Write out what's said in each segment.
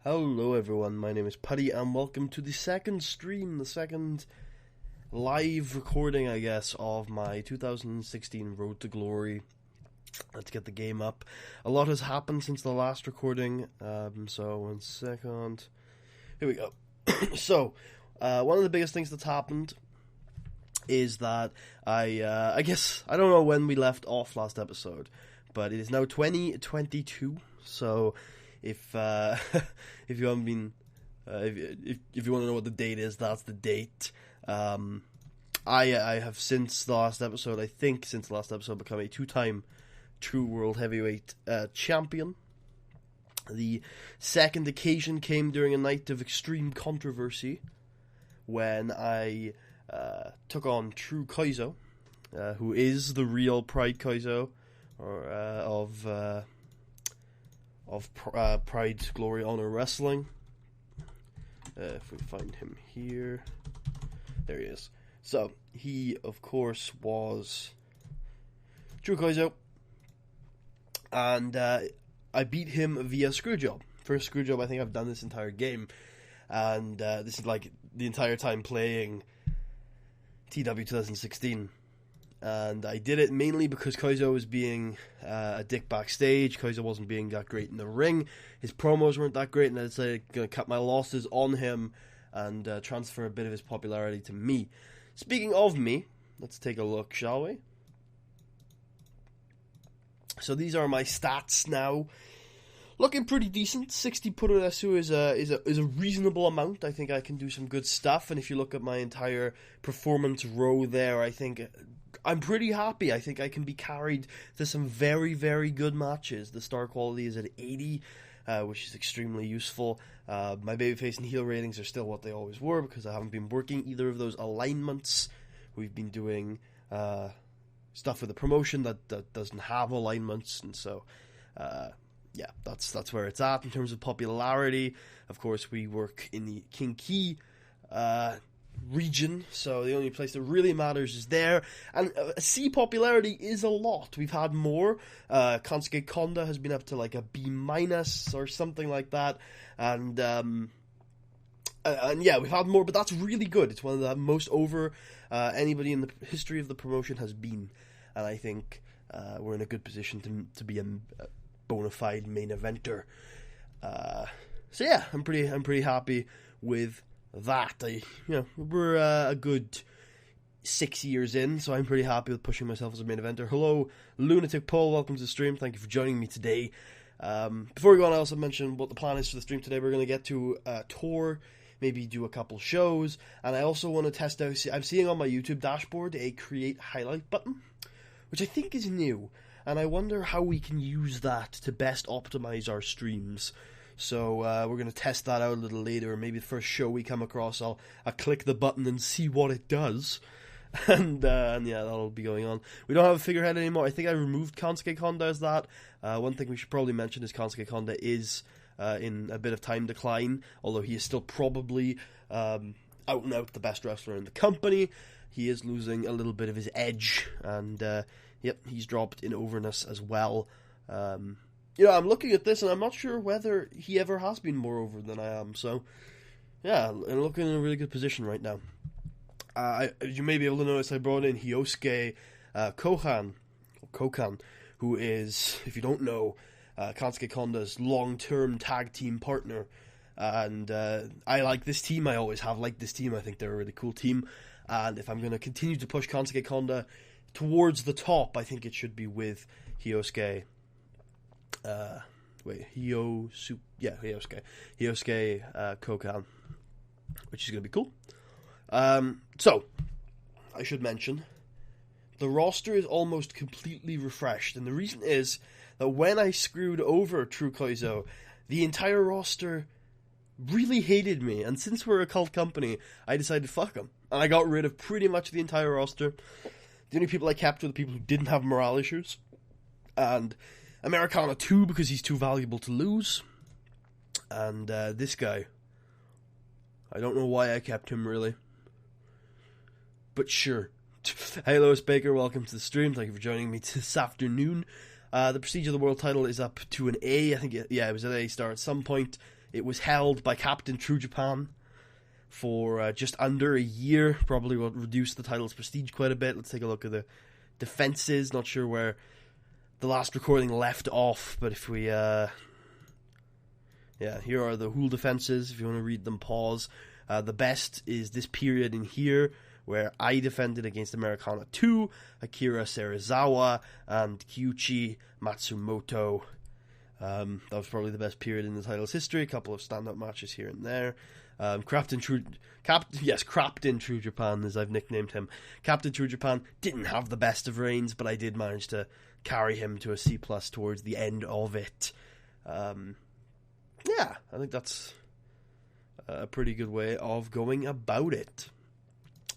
Hello everyone, my name is Putty and welcome to the second stream, the second live recording, I guess, of my 2016 Road to Glory. Let's get the game up. A lot has happened since the last recording, so one second. Here we go. So, one of the biggest things that's happened is that I guess, I don't know when we left off last episode, but it is now 2022, so if if you haven't been, if you want to know what the date is, that's the date. I have since the last episode, become a two-time true world heavyweight champion. The second occasion came during a night of extreme controversy when I took on True Kaizo, who is the real Pride Kaizo, or of Pride, Glory, Honor Wrestling. If we find him here. There he is. So, he, of course, was True Kaizo. And I beat him via Screwjob. First Screwjob I think I've done this entire game. And this is like the entire time playing TW 2016. And I did it mainly because Kaizo was being a dick backstage. Kaizo wasn't being that great in the ring. His promos weren't that great, and I decided to cut my losses on him and transfer a bit of his popularity to me. Speaking of me, let's take a look, shall we? So these are my stats now. Looking pretty decent. 60 puroresu is a reasonable amount. I think I can do some good stuff. And if you look at my entire performance row there, I think I'm pretty happy. I think I can be carried to some very, very good matches. The star quality is at 80, which is extremely useful. My babyface and heel ratings are still what they always were because I haven't been working either of those alignments. We've been doing stuff with the promotion that doesn't have alignments, and so yeah, that's where it's at in terms of popularity. Of course, we work in the Kinki region, so the only place that really matters is there. And C popularity is a lot. We've had more. Kansuke Konda has been up to like a B- or something like that, and yeah, we've had more, but that's really good. It's one of the most over anybody in the history of the promotion has been, and I think we're in a good position to be a bona fide main eventer. So yeah, I'm pretty happy with that. We're a good 6 years in, so I'm pretty happy with pushing myself as a main eventer. Hello, Lunatic Paul, welcome to the stream. Thank you for joining me today. Before we go on, I also mentioned what the plan is for the stream today. We're going to get to a tour, maybe do a couple shows, and I also want to test out, I'm seeing on my YouTube dashboard a create highlight button, which I think is new, and I wonder how we can use that to best optimize our streams. So we're going to test that out a little later. Maybe the first show we come across, I'll click the button and see what it does. And yeah, that'll be going on. We don't have a figurehead anymore. I think I removed Kansuke Konda as that. One thing we should probably mention is Kansuke Konda is in a bit of time decline, although he is still probably out and out the best wrestler in the company. He is losing a little bit of his edge, and yep, he's dropped in overness as well. I'm looking at this and I'm not sure whether he ever has been more over than I am. So, yeah, I'm looking in a really good position right now. You may be able to notice I brought in Hyosuke Kokan, who is, if you don't know, Kansuke Konda's long-term tag team partner. And I like this team. I always have liked this team. I think they're a really cool team. And if I'm going to continue to push Kansuke Konda towards the top, I think it should be with Hyosuke. Hyosuke Kokan, which is going to be cool. So, I should mention, the roster is almost completely refreshed, and the reason is that when I screwed over True Kaizo, the entire roster really hated me, and since we're a cult company, I decided fuck them, and I got rid of pretty much the entire roster. The only people I kept were the people who didn't have morale issues, and Americana 2 because he's too valuable to lose, and this guy, I don't know why I kept him really, but sure. Hey Lois Baker, welcome to the stream, thank you for joining me this afternoon. The Prestige of the World title is up to an A, I think, it was an A star at some point. It was held by Captain True Japan for just under a year. Probably will reduce the title's prestige quite a bit. Let's take a look at the defenses. Not sure where the last recording left off, but if we... yeah, here are the whole defenses. If you want to read them, pause. The best is this period in here, where I defended against Americana 2, Akira Serizawa, and Kyuchi Matsumoto. That was probably the best period in the title's history. A couple of stand-up matches here and there. Captain True Japan, as I've nicknamed him. Captain True Japan didn't have the best of reigns, but I did manage to carry him to a C+ towards the end of it. Yeah, I think that's a pretty good way of going about it.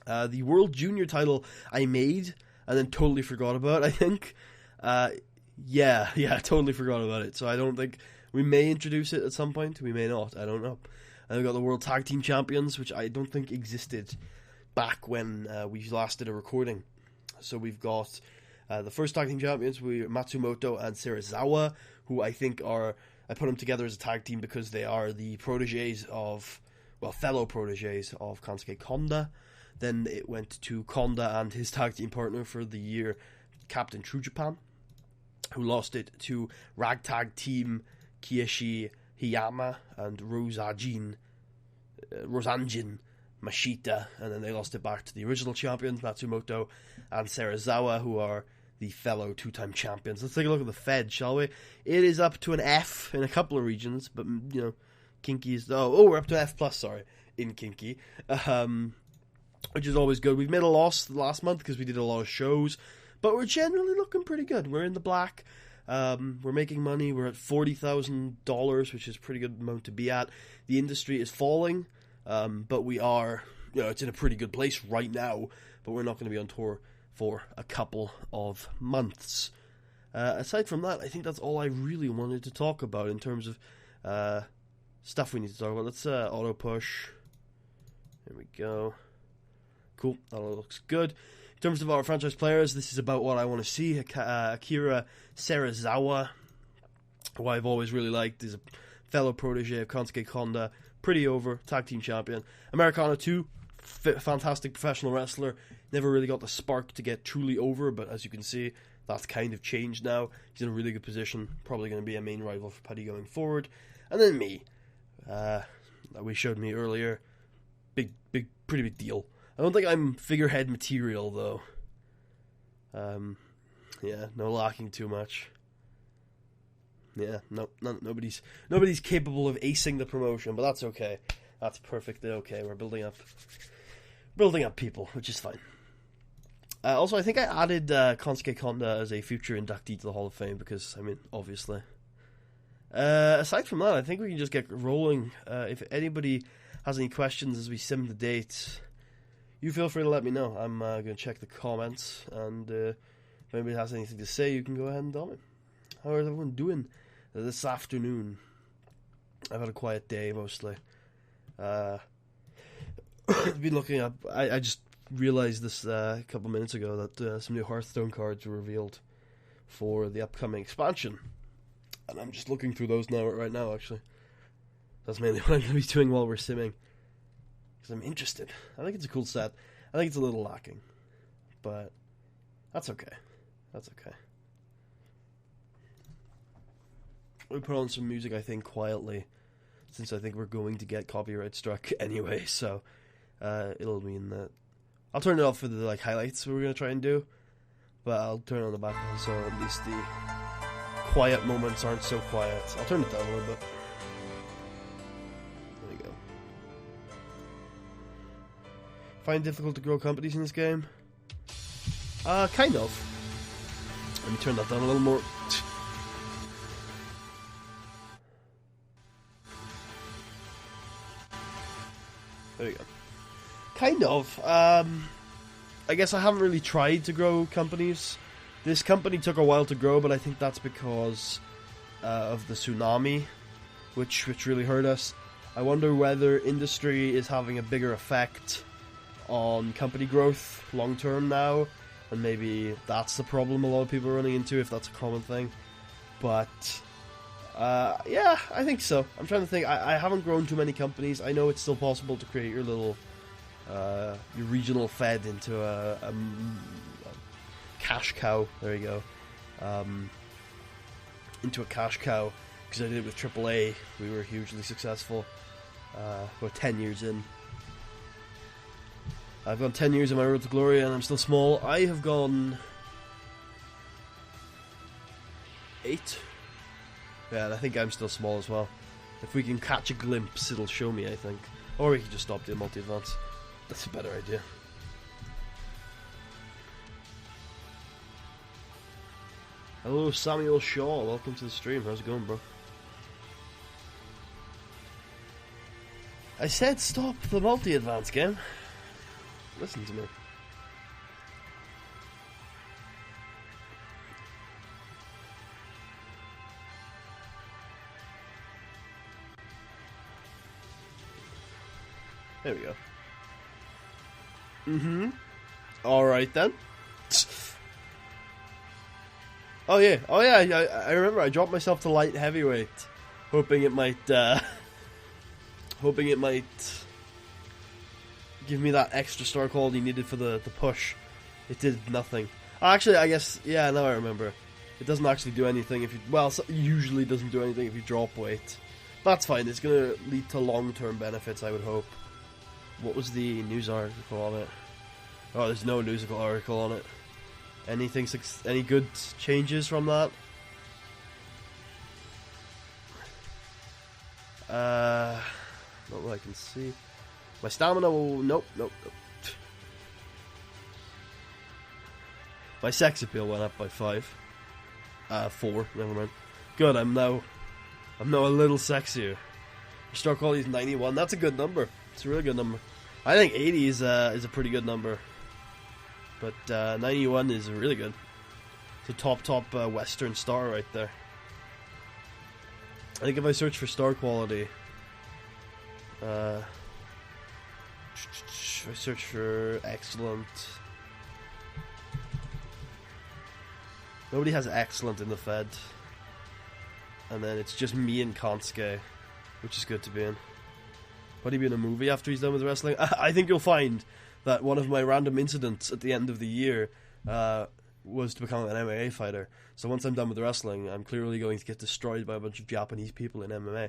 The World Junior title I made and then totally forgot about, I think. Yeah, totally forgot about it. So I don't think we may introduce it at some point. We may not. I don't know. And we've got the World Tag Team Champions, which I don't think existed back when we last did a recording. So we've got the first Tag Team Champions, Matsumoto and Serizawa, who I think are... I put them together as a tag team because they are the proteges of... Well, fellow proteges of Kansuke Konda. Then it went to Konda and his tag team partner for the year, Captain True Japan, who lost it to Ragtag Team Kiyoshi Hiyama and Rosanjin Mashita, and then they lost it back to the original champions, Matsumoto and Serizawa, who are the fellow two-time champions. Let's take a look at the Fed, shall we? It is up to an F in a couple of regions, but, you know, Kinky is... Oh, we're up to F+, sorry, in Kinky. Which is always good. We've made a loss last month because we did a lot of shows, but we're generally looking pretty good. We're in the black. We're making money. We're at $40,000, which is a pretty good amount to be at. The industry is falling, but we are, you know, it's in a pretty good place right now, but we're not going to be on tour for a couple of months. Aside from that, I think that's all I really wanted to talk about in terms of stuff we need to talk about. Let's auto push. There we go. Cool, that all looks good. In terms of our franchise players, this is about what I want to see. Akira Serizawa, who I've always really liked, is a fellow protege of Kansuke Konda, pretty over, tag team champion. Americana 2, fantastic professional wrestler, never really got the spark to get truly over, but as you can see, that's kind of changed now. He's in a really good position, probably going to be a main rival for Putty going forward. And then me, that we showed me earlier, pretty big deal. I don't think I'm figurehead material, though. Yeah, no lacking too much. Yeah, nobody's capable of acing the promotion, but that's okay. That's perfectly okay. We're building up people, which is fine. Also, I think I added Kansuke Konda as a future inductee to the Hall of Fame because, I mean, obviously. Aside from that, I think we can just get rolling. If anybody has any questions as we sim the dates, you feel free to let me know. I'm going to check the comments, and if anybody has anything to say, you can go ahead and tell me. How is everyone doing this afternoon? I've had a quiet day, mostly. I've been looking up... I just realized this a couple minutes ago that some new Hearthstone cards were revealed for the upcoming expansion. And I'm just looking through those right now, actually. That's mainly what I'm going to be doing while we're simming. Because I'm interested. I think it's a cool set. I think it's a little lacking. But that's okay. That's okay. We put on some music, I think, quietly. Since I think we're going to get copyright struck anyway. So it'll mean that... I'll turn it off for the highlights we're going to try and do. But I'll turn it on the background so at least the quiet moments aren't so quiet. I'll turn it down a little bit. Find it difficult to grow companies in this game? Kind of. Let me turn that down a little more. There we go. Kind of. I guess I haven't really tried to grow companies. This company took a while to grow, but I think that's because of the tsunami, which really hurt us. I wonder whether industry is having a bigger effect on company growth long term now, and maybe that's the problem a lot of people are running into, if that's a common thing. But Yeah, I think so. I'm trying to think. I haven't grown too many companies. I know it's still possible to create your little, your regional Fed into a cash cow. There you go. Into a cash cow, because I did it with AAA. We were hugely successful. About 10 years in. I've gone 10 years in my road to glory, and I'm still small. I have gone 8. Yeah, and I think I'm still small as well. If we can catch a glimpse, it'll show me, I think. Or we can just stop doing multi-advance. That's a better idea. Hello, Samuel Shaw. Welcome to the stream. How's it going, bro? I said stop the multi-advance game. Listen to me. There we go. Mm-hmm. Alright then. Oh yeah, I remember I dropped myself to light heavyweight, hoping it might give me that extra star quality needed for the push. It did nothing. Actually, I guess, yeah, now I remember. It doesn't actually do anything if you, well, it usually doesn't do anything if you drop weight. That's fine, it's going to lead to long-term benefits, I would hope. What was the news article on it? Oh, there's no news article on it. Anything, any good changes from that? Not what I can see. My stamina will... Nope. My sex appeal went up by 5. 4, never mind. Good, I'm now a little sexier. Your star quality is 91. That's a good number. It's a really good number. I think 80 is a pretty good number. But 91 is really good. It's a top Western star right there. I think if I search for star quality, if I search for excellent, nobody has excellent in the Fed, and then it's just me and Konsuke, which is good to be in. Would he be in a movie after he's done with wrestling? I think you'll find that one of my random incidents at the end of the year was to become an MMA fighter. So once I'm done with wrestling, I'm clearly going to get destroyed by a bunch of Japanese people in MMA.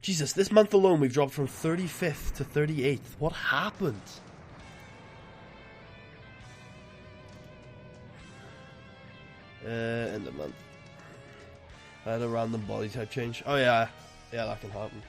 Jesus, this month alone we've dropped from 35th to 38th. What happened? End of month. I had a random body type change. Oh yeah, that can happen.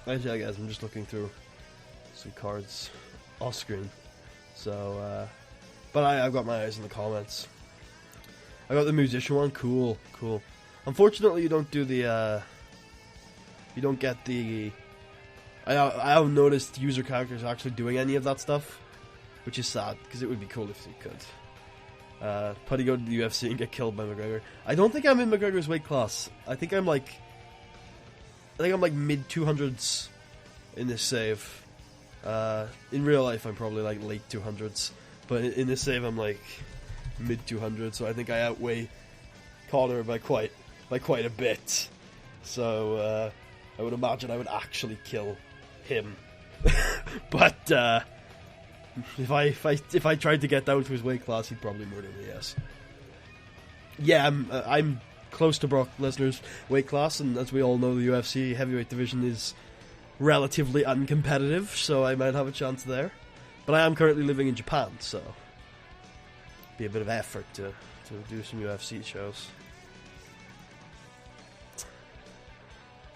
Actually, guys, I'm just looking through some cards off screen. So, but I've got my eyes on the comments. I got the musician one. Cool. Unfortunately, you don't do the. You don't get the. I haven't noticed user characters actually doing any of that stuff, which is sad because it would be cool if you could. Putty go to the UFC and get killed by McGregor. I don't think I'm in McGregor's weight class. I think I'm like mid 200s in this save. In real life, I'm probably like late 200s, but in this save, I'm like mid 200s. So I think I outweigh Connor by quite a bit. So I would imagine I would actually kill him. But if I tried to get down to his weight class, he'd probably murder me. Yes. Yeah, I'm close to Brock Lesnar's weight class, and as we all know, the UFC heavyweight division is relatively uncompetitive, so I might have a chance there. But I am currently living in Japan, so be a bit of effort to do some UFC shows.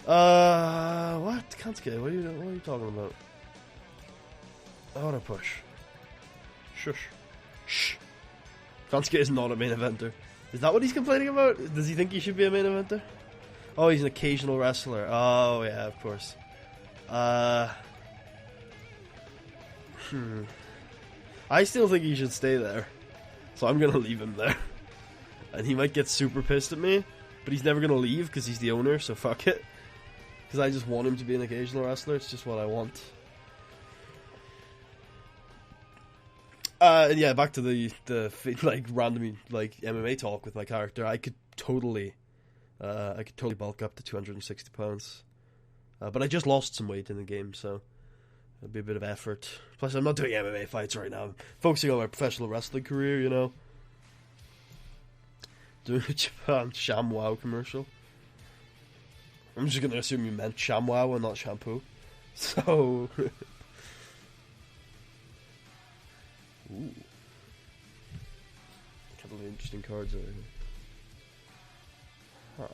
What? Kansuke, what are you talking about? Auto push. Shush. Shh. Kansuke is not a main eventer. Is that what he's complaining about? Does he think he should be a main eventer? Oh, he's an occasional wrestler. Oh, yeah, of course. I still think he should stay there. So I'm gonna leave him there. and he might get super pissed at me, but he's never gonna leave because he's the owner, so fuck it. Because I just want him to be an occasional wrestler. It's just what I want. And yeah, back to the like randomly like MMA talk with my character. I could totally bulk up to 260 pounds, but I just lost some weight in the game, so it'll be a bit of effort. Plus, I'm not doing MMA fights right now. I'm focusing on my professional wrestling career, you know. Doing a Japan ShamWow commercial. I'm just gonna assume you meant ShamWow and not shampoo. So. Ooh. A couple of interesting cards over here. Huh.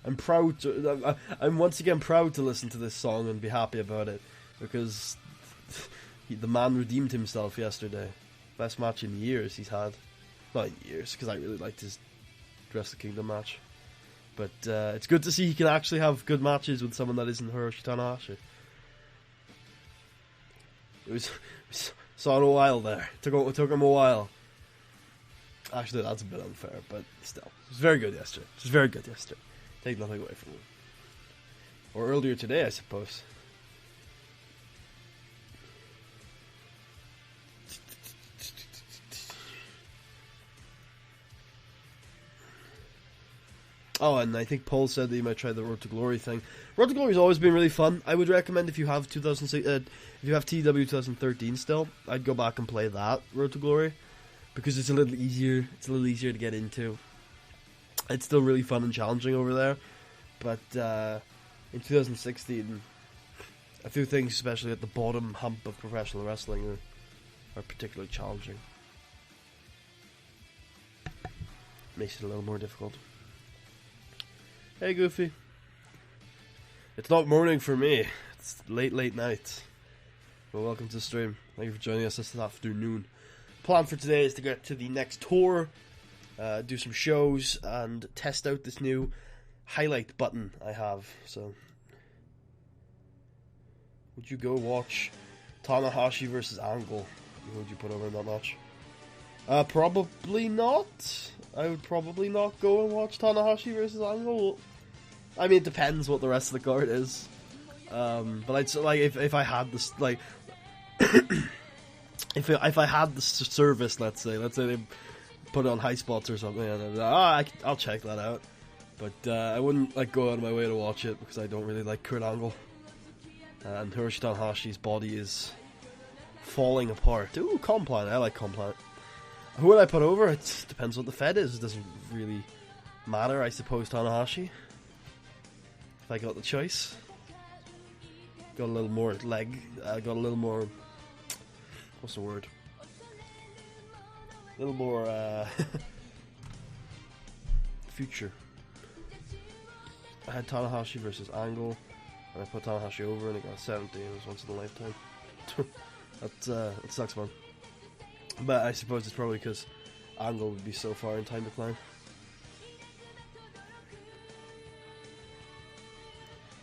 I'm once again proud to listen to this song and be happy about it, because the man redeemed himself yesterday. Best match in years he's had. Not in years, because I really liked his Wrestle Kingdom match. But it's good to see he can actually have good matches with someone that isn't Hiroshi Tanahashi. Saw it a while there. It took him a while. Actually, that's a bit unfair, but still. It was very good yesterday. It was very good yesterday. Take nothing away from him. Or earlier today, I suppose. Oh, and I think Paul said that you might try the Road to Glory thing. Road to Glory has always been really fun. I would recommend if you have if you have TW 2013 still, I'd go back and play that Road to Glory, because it's a little easier. It's a little easier to get into. It's still really fun and challenging over there, but in 2016, a few things, especially at the bottom hump of professional wrestling, are particularly challenging. Makes it a little more difficult. Hey Goofy. It's not morning for me. It's late night. Well, welcome to the stream. Thank you for joining us this afternoon. Plan for today is to get to the next tour, do some shows, and test out this new highlight button I have. So, would you go watch Tanahashi versus Angle? Who would you put over in that match? Probably not. I would probably not go and watch Tanahashi versus Angle. I mean, it depends what the rest of the card is. But I'd like if I had this like if I had the service, let's say they put it on high spots or something, and I'd be like, I'll check that out. But I wouldn't like go out of my way to watch it, because I don't really like Kurt Angle, and Hiroshi Tanahashi's body is falling apart. Ooh, Complan. I like Complan. Who would I put over? It depends what the Fed is. It doesn't really matter, I suppose. Tanahashi, if I got the choice. Got a little more leg. Got a little more. What's the word? A little more future. I had Tanahashi versus Angle, and I put Tanahashi over, and it got 70. It was once in a lifetime. That sucks, man. But I suppose it's probably because Angle would be so far in time decline.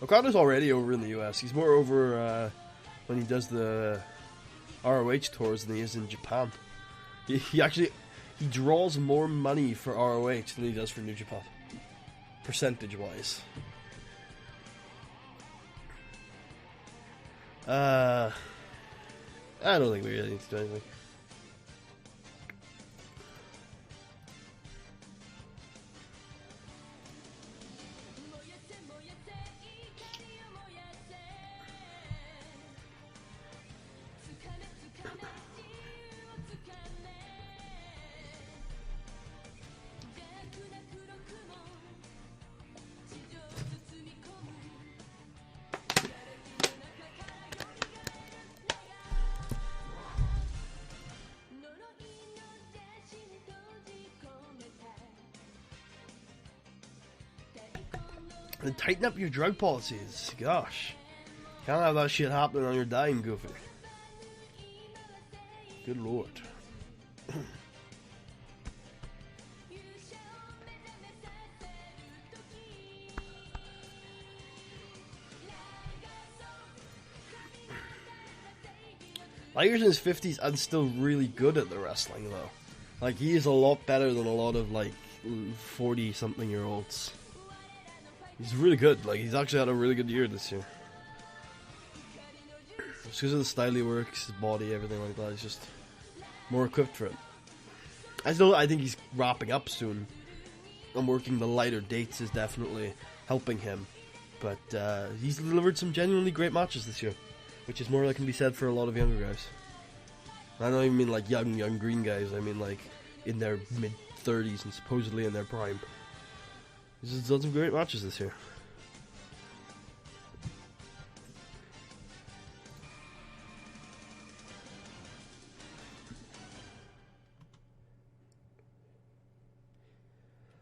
Okada's already over in the US. He's more over when he does the ROH tours than he is in Japan. He draws more money for ROH than he does for New Japan, percentage wise. I don't think we really need to do anything. And tighten up your drug policies. Gosh. Can't have that shit happening on your dime, Goofy. Good lord. Liger's in his 50s and still really good at the wrestling, though. Like, he is a lot better than a lot of, like, 40-something-year-olds. He's really good. Like, he's actually had a really good year this year. Just because of the style he works, his body, everything like that. He's just more equipped for it. I think he's wrapping up soon. And working the lighter dates is definitely helping him. But he's delivered some genuinely great matches this year. Which is more than can be said for a lot of younger guys. I don't even mean like young green guys. I mean like in their mid-30s and supposedly in their prime. He's done some great matches this year.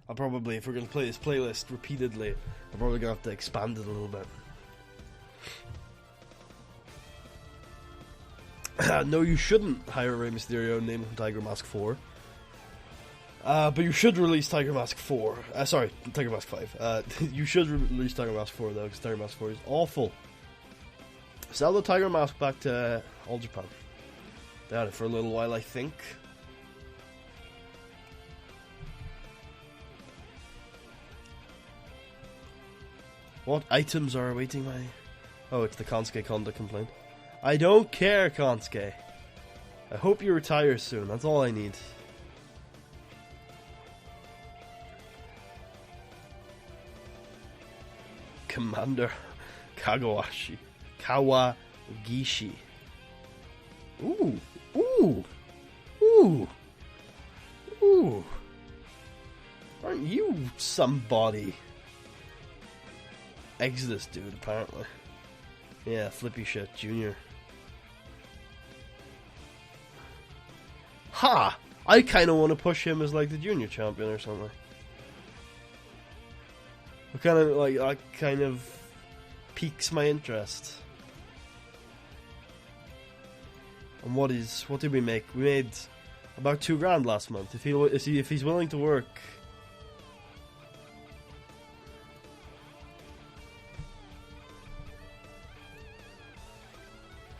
I'll probably, if we're going to play this playlist repeatedly, I'm probably going to have to expand it a little bit. No, you shouldn't hire Rey Mysterio and name him Tiger Mask 4. But you should release Tiger Mask 4. Sorry, Tiger Mask 5. You should release Tiger Mask 4, though, because Tiger Mask 4 is awful. Sell the Tiger Mask back to All Japan. They had it for a little while, I think. What items are awaiting my... Oh, it's the Kansuke Konda complaint. I don't care, Kansuke. I hope you retire soon. That's all I need. Commander Kawagishi. Ooh. Ooh. Ooh. Ooh. Aren't you somebody? Exodus dude, apparently. Yeah, flippy shit, Junior. Ha! I kind of want to push him as like the junior champion or something. That kind of piques my interest. And what did we make? We made about $2,000 last month. If he's willing to work.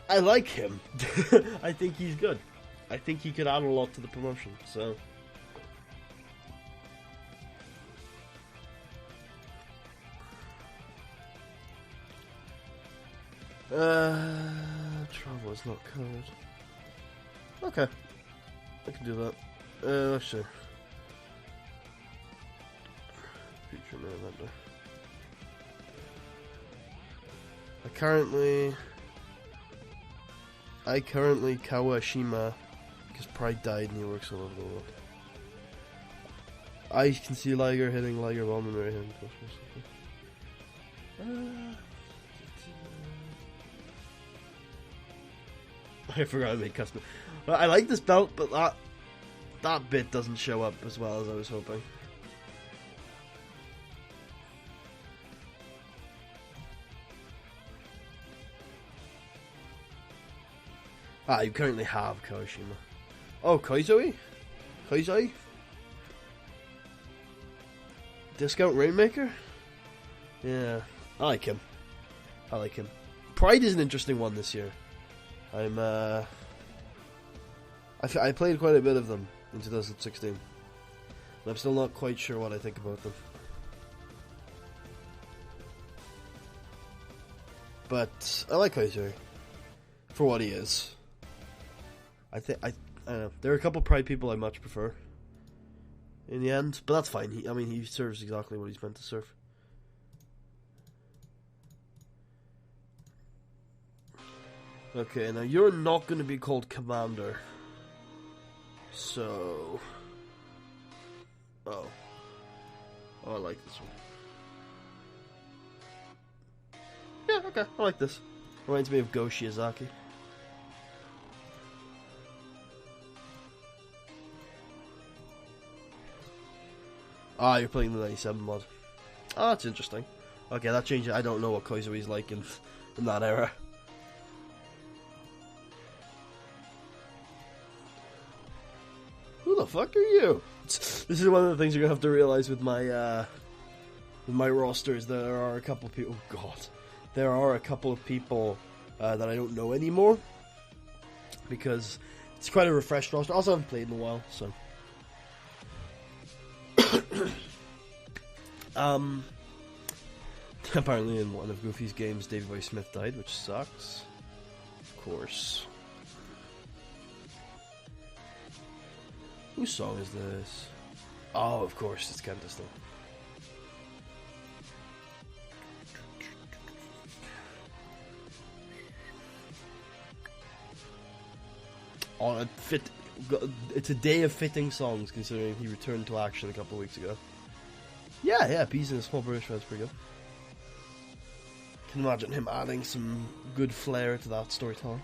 I like him. I think he's good. I think he could add a lot to the promotion, so... Travel is not covered. Okay. I can do that. Let's see. Future main eventer. I currently Kawashima, because Pride died and he works all over the world. I can see Liger hitting Liger Bomb and right hand. I forgot I made custom. Well, I like this belt, but that bit doesn't show up as well as I was hoping. You currently have Kawashima. Oh, Kaizoi? Discount Rainmaker? Yeah, I like him. Pride is an interesting one this year. I played quite a bit of them in 2016. And I'm still not quite sure what I think about them. But I like Kaizoi for what he is. I don't know. There are a couple Pride people I much prefer in the end, but that's fine. He serves exactly what he's meant to serve. Okay, now you're not going to be called Commander. So... Oh, I like this one. Yeah, okay, I like this. Reminds me of Go Shiozaki. You're playing the 97 mod. That's interesting. Okay, that changes. I don't know what Kaizoi's like in that era. Who the fuck are you? This is one of the things you're gonna have to realize with my rosters. There are a couple of people. Oh God, there are a couple of people that I don't know anymore because it's quite a refreshed roster. Also, I haven't played in a while, so. Apparently in one of Goofy's games, Davey Boy Smith died, which sucks. Of course. Whose song is this? Oh, of course, it's Kenta's thing. Oh, it's a day of fitting songs, considering he returned to action a couple of weeks ago. Yeah, Peas in a Small British Man's pretty good. Can imagine him adding some good flair to that storytelling.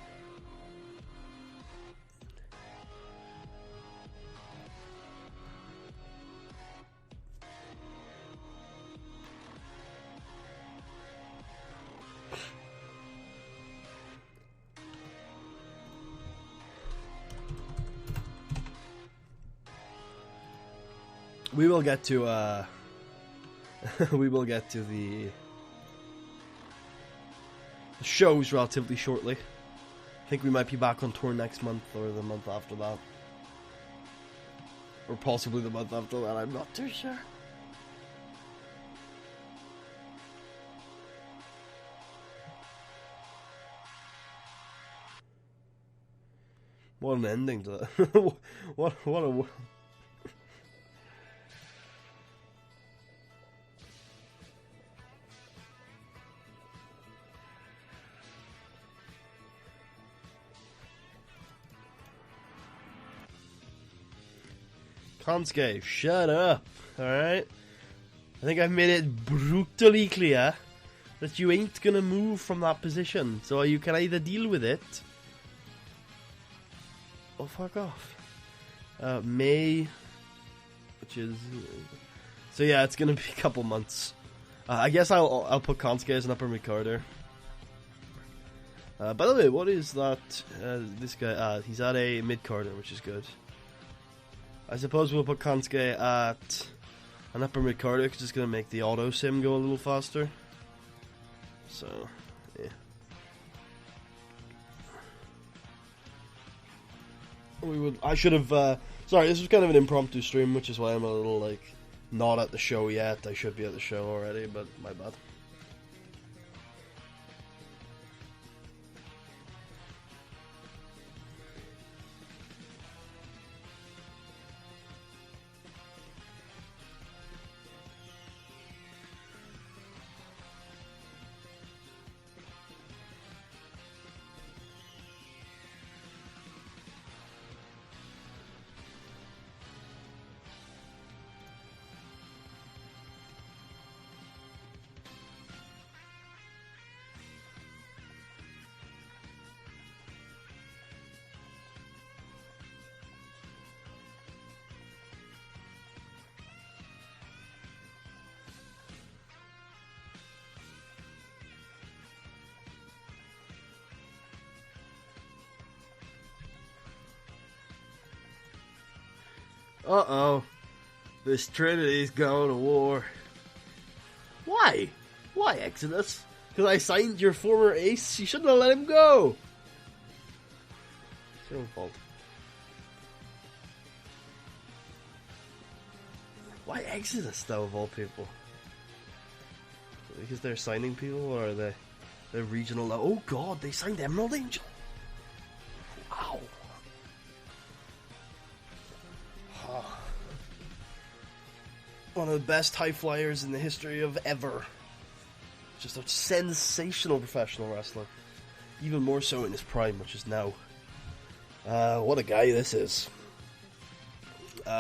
We will get to the shows relatively shortly. I think we might be back on tour next month or the month after that. Or possibly the month after that, I'm not too sure. What an ending to that. what a... Kansuke, shut up, alright? I think I've made it brutally clear that you ain't gonna move from that position, so you can either deal with it or fuck off. May, which is... So yeah, it's gonna be a couple months. I guess I'll put Kansuke as an upper mid-carder. By the way, what is that? This guy, he's at a mid-carder, which is good. I suppose we'll put Kansuke at an upper mid-carder because it's going to make the auto-sim go a little faster. So, yeah. I should have, sorry, this was kind of an impromptu stream, which is why I'm a little, like, not at the show yet. I should be at the show already, but my bad. Uh-oh. This Trinity's going to war. Why? Why, Exodus? Because I signed your former ace? You shouldn't have let him go! It's your own fault. Why Exodus, though, of all people? Because they're signing people, or are they? They're regional. Oh god, they signed Emerald Angel! Wow. One of the best high flyers in the history of ever. Just a sensational professional wrestler. Even more so in his prime, which is now. What a guy this is.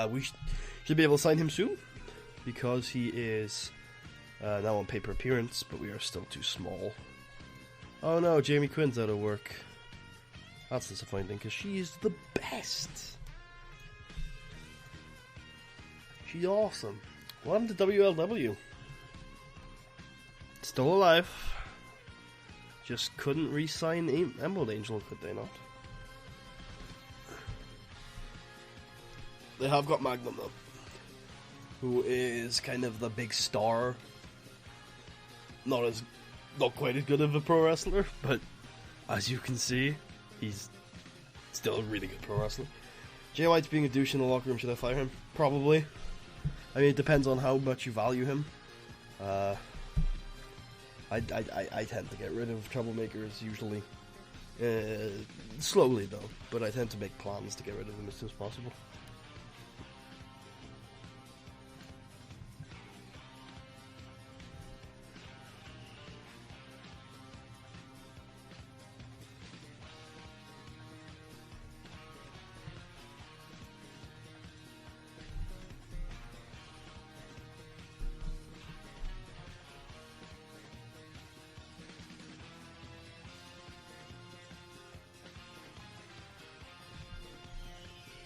We should be able to sign him soon. Because he is now on pay per appearance, but we are still too small. Oh no, Jamie Quinn's out of work. That's disappointing, because she's the best. She's awesome. What happened to WLW? Still alive. Just couldn't re-sign Emerald Angel, could they not? They have got Magnum though, who is kind of the big star. Not quite as good of a pro wrestler, but as you can see, he's still really good pro wrestling. Jay White's being a douche in the locker room. Should I fire him? Probably. I mean, it depends on how much you value him. I tend to get rid of troublemakers usually. Slowly though, but I tend to make plans to get rid of them as soon as possible.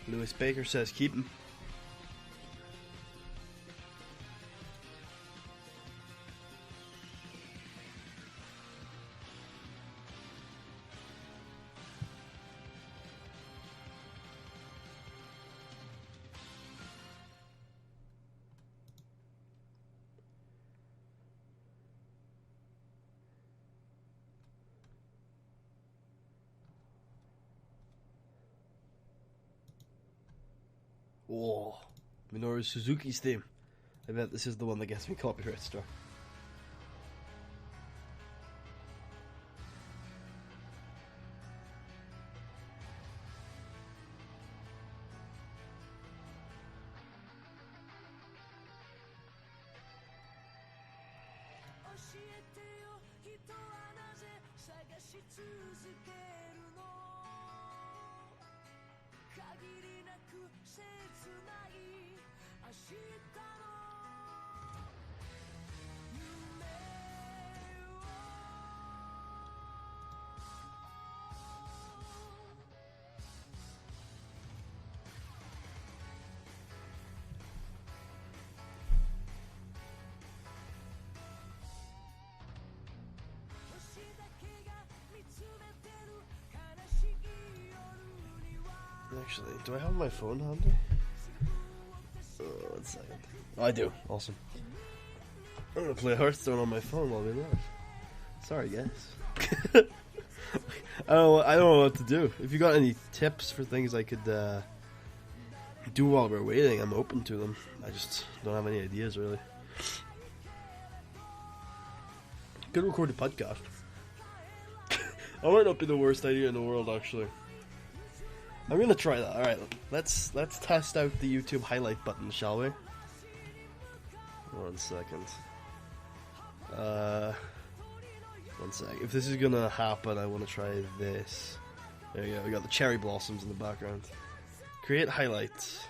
Lewis Baker says keep him. Oh, Minoru Suzuki's theme. I bet this is the one that gets me copyright struck. Actually, do I have my phone handy? 1 second. Oh, I do. Awesome. I'm gonna play Hearthstone on my phone while we live. Sorry, guys. I don't know what to do. If you got any tips for things I could do while we're waiting, I'm open to them. I just don't have any ideas, really. Could record a podcast. That might not be the worst idea in the world, actually. I'm gonna try that. Alright, let's test out the YouTube highlight button, shall we? 1 second. 1 sec. If this is gonna happen, I want to try this. There you go, we got the cherry blossoms in the background. Create highlights.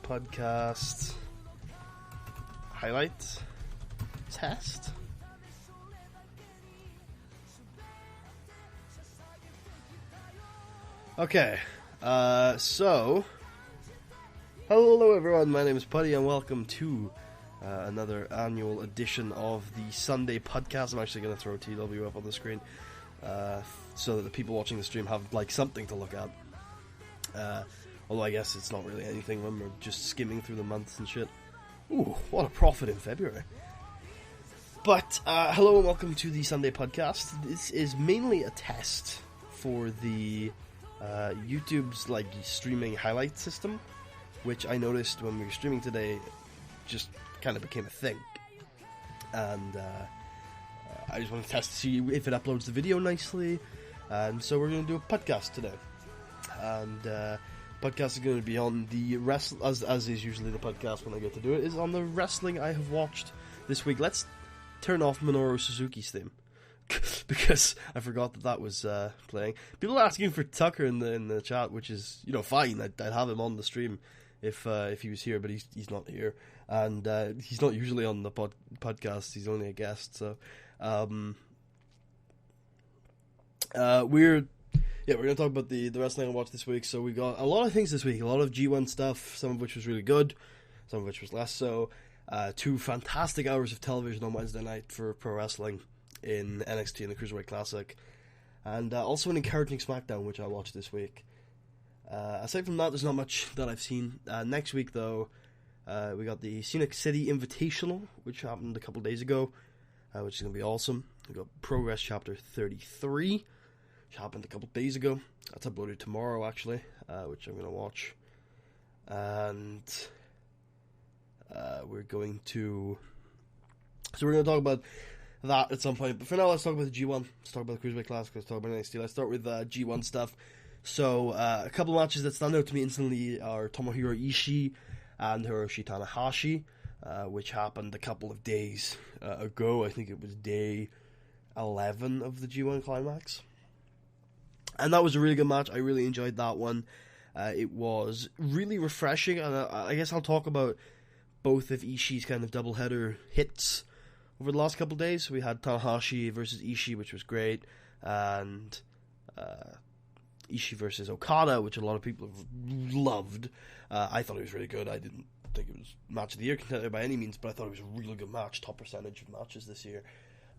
Podcast. Highlight. Test. Okay. So hello everyone, my name is Putty and welcome to another annual edition of the Sunday podcast. I'm actually going to throw TW up on the screen so that the people watching the stream have like something to look at. Although I guess it's not really anything when we're just skimming through the months and shit. Ooh, what a profit in February. But, hello and welcome to the Sunday podcast. This is mainly a test for the YouTube's like streaming highlight system, which I noticed when we were streaming today just kind of became a thing. And I just want to test to see if it uploads the video nicely. And so we're going to do a podcast today. And podcast is going to be on the as is usually the podcast when I get to do it, is on the wrestling I have watched this week. Let's turn off Minoru Suzuki's theme because I forgot that was playing. People are asking for Tucker in the chat, which is fine. I'd have him on the stream if he was here, but he's not here, and he's not usually on the podcast. He's only a guest, so we're going to talk about the wrestling I watched this week. So we got a lot of things this week, a lot of G1 stuff, some of which was really good, some of which was less so. 2 fantastic hours of television on Wednesday night for pro wrestling in NXT and the Cruiserweight Classic, and also an encouraging SmackDown, which I watched this week. Aside from that, there's not much that I've seen. Next week, though, We got the Scenic City Invitational, which happened a couple days ago, which is going to be awesome. We got Progress Chapter 33, which happened a couple days ago. That's uploaded tomorrow, actually, which I'm going to watch. And we're going to talk about that at some point. But for now, let's talk about the G1. Let's talk about the Cruiserweight Classic. Let's talk about NXT. Let's start with G1 stuff. So, a couple of matches that stand out to me instantly are Tomohiro Ishii and Hiroshi Tanahashi, which happened a couple of days ago. I think it was day 11 of the G1 Climax. And that was a really good match. I really enjoyed that one. It was really refreshing, and I guess I'll talk about both of Ishii's kind of doubleheader hits over the last couple of days. We had Tanahashi versus Ishii, which was great, and Ishii versus Okada, which a lot of people have loved. I thought it was really good. I didn't think it was match of the year contender by any means, but I thought it was a really good match, top percentage of matches this year.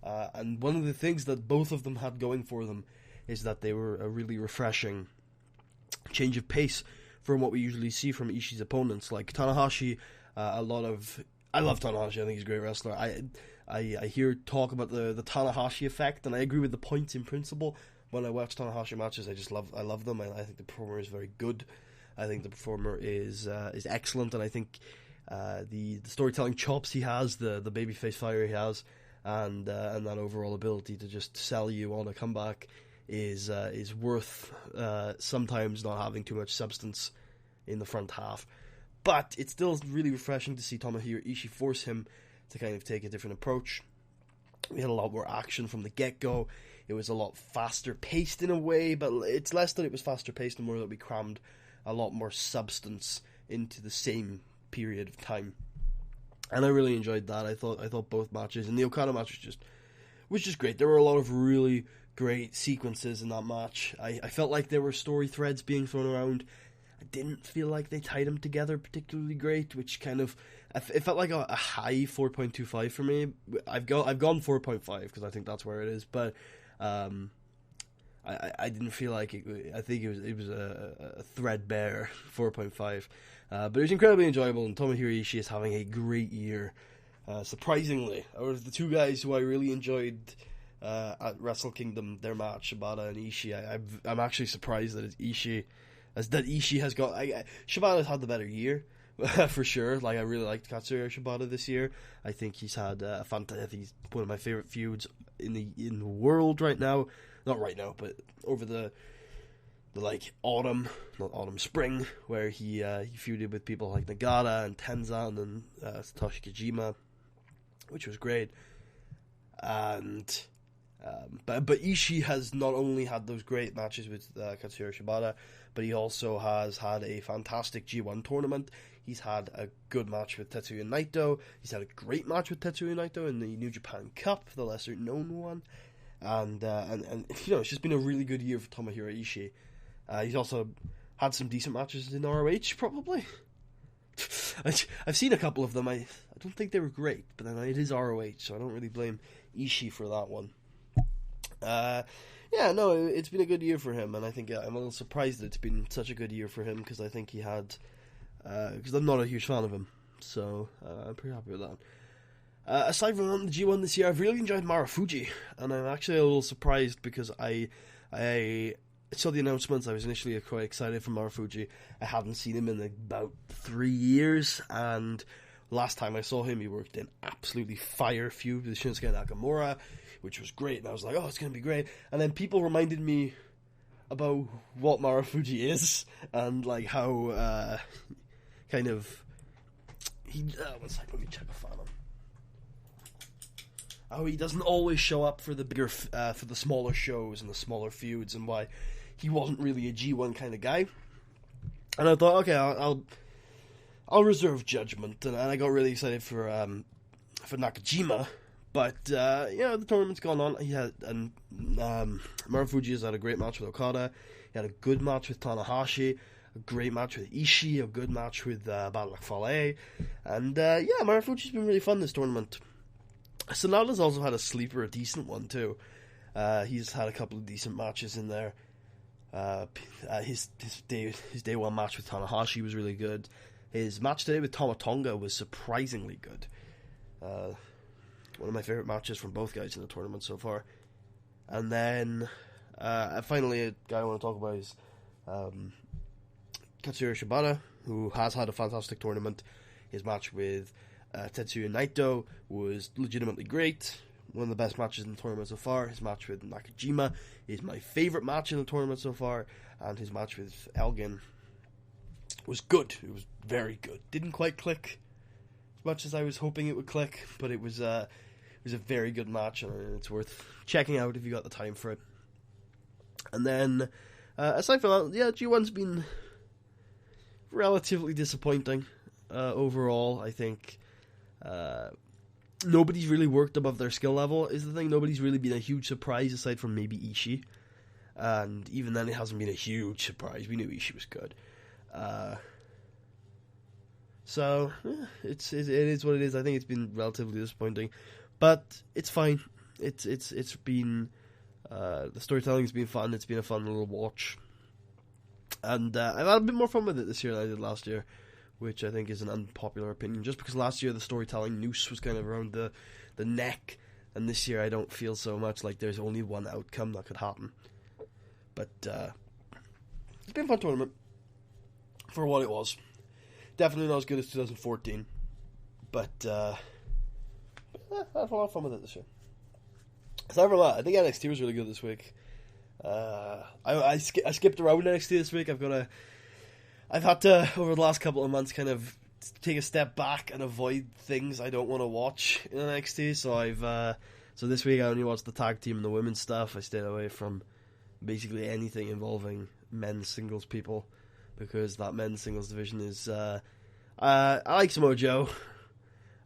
And one of the things that both of them had going for them is that they were a really refreshing change of pace from what we usually see from Ishii's opponents. Like Tanahashi, I love Tanahashi. I think he's a great wrestler. I hear talk about the Tanahashi effect, and I agree with the points in principle. When I watch Tanahashi matches, I love them. I think the performer is very good. I think the performer is excellent, and I think the storytelling chops he has, the babyface fire he has, and that overall ability to just sell you on a comeback is worth sometimes not having too much substance in the front half. But it's still really refreshing to see Tomohiro Ishii force him to kind of take a different approach. We had a lot more action from the get-go. It was a lot faster paced in a way, but it's less that it was faster paced and more that we crammed a lot more substance into the same period of time. And I really enjoyed that. I thought both matches, and the Okada match was just great. There were a lot of really great sequences in that match. I felt like there were story threads being thrown around. I didn't feel like they tied them together particularly great, which kind of, it felt like a high 4.25 for me. I've gone 4.5 because I think that's where it is, but I didn't feel like it. I think it was a threadbare 4.5, but it was incredibly enjoyable. And Tomohiro Ishii is having a great year. Surprisingly, out of the two guys who I really enjoyed at Wrestle Kingdom, their match, Shibata and Ishii, I'm actually surprised that it's Ishii. That Ishii has got. Shibata's had the better year, for sure. Like, I really liked Katsuyori Shibata this year. I think he's had a fantastic. He's one of my favorite feuds in the world right now. Not right now, but over the like spring, where he feuded with people like Nagata and Tenzan and Satoshi Kojima, which was great. And but Ishii has not only had those great matches with Katsuyori Shibata, but he also has had a fantastic G1 tournament. He's had a good match with Tetsuya Naito. He's had a great match with Tetsuya Naito in the New Japan Cup, the lesser known one. And you know, it's just been a really good year for Tomohiro Ishii. He's also had some decent matches in ROH, probably. I've seen a couple of them. I don't think they were great, but then it is ROH, so I don't really blame Ishii for that one. Yeah, no, it's been a good year for him, and I think I'm a little surprised that it's been such a good year for him, because I think he had, because I'm not a huge fan of him, so I'm pretty happy with that. Aside from the G1 this year, I've really enjoyed Marufuji, and I'm actually a little surprised because I saw the announcements. I was initially quite excited for Marufuji. I hadn't seen him in about 3 years, and last time I saw him, he worked in absolutely fire feud with Shinsuke Nakamura, which was great, and I was like, oh, it's going to be great. And then people reminded me about what Marufuji is, and like how kind of he. One second, let me check a fan. How he doesn't always show up for the bigger, for the smaller shows and the smaller feuds, and why he wasn't really a G1 kind of guy. And I thought, okay, I'll reserve judgment, and I got really excited for Nakajima. But yeah, the tournament's gone on. Marufuji has had a great match with Okada. He had a good match with Tanahashi, a great match with Ishii, a good match with Bad Luck Fale, and yeah, Marufuji's been really fun this tournament. Sonata's also had a sleeper, a decent one too. He's had a couple of decent matches in there. His day one match with Tanahashi was really good. his match today with Tama Tonga was surprisingly good. One of my favorite matches from both guys in the tournament so far. And then, finally, a guy I want to talk about is Katsuyori Shibata, who has had a fantastic tournament. His match with Tetsuya Naito was legitimately great. One of the best matches in the tournament so far. His match with Nakajima is my favorite match in the tournament so far. And his match with Elgin was good. It was very good. Didn't quite click as much as I was hoping it would click, but it was a very good match, and it's worth checking out if you got the time for it. And then, aside from that, yeah, G1's been relatively disappointing overall. I think nobody's really worked above their skill level, is the thing. Nobody's really been a huge surprise, aside from maybe Ishii. And even then, it hasn't been a huge surprise. We knew Ishii was good. So, yeah, it is what it is. I think it's been relatively disappointing. But it's fine. It's been the storytelling's been fun. It's been a fun little watch, and I've had a bit more fun with it this year than I did last year, which I think is an unpopular opinion. Just because last year the storytelling noose was kind of around the neck, and this year I don't feel so much like there's only one outcome that could happen. But it's been a fun tournament for what it was. Definitely not as good as 2014, but. I had a lot of fun with it this year. Aside from that, I think NXT was really good this week. I skipped around NXT this week. I've had to, over the last couple of months, kind of take a step back and avoid things I don't want to watch in NXT. So this week I only watched the tag team and the women's stuff. I stayed away from basically anything involving men's singles people, because that men's singles division is. I like Samoa Joe.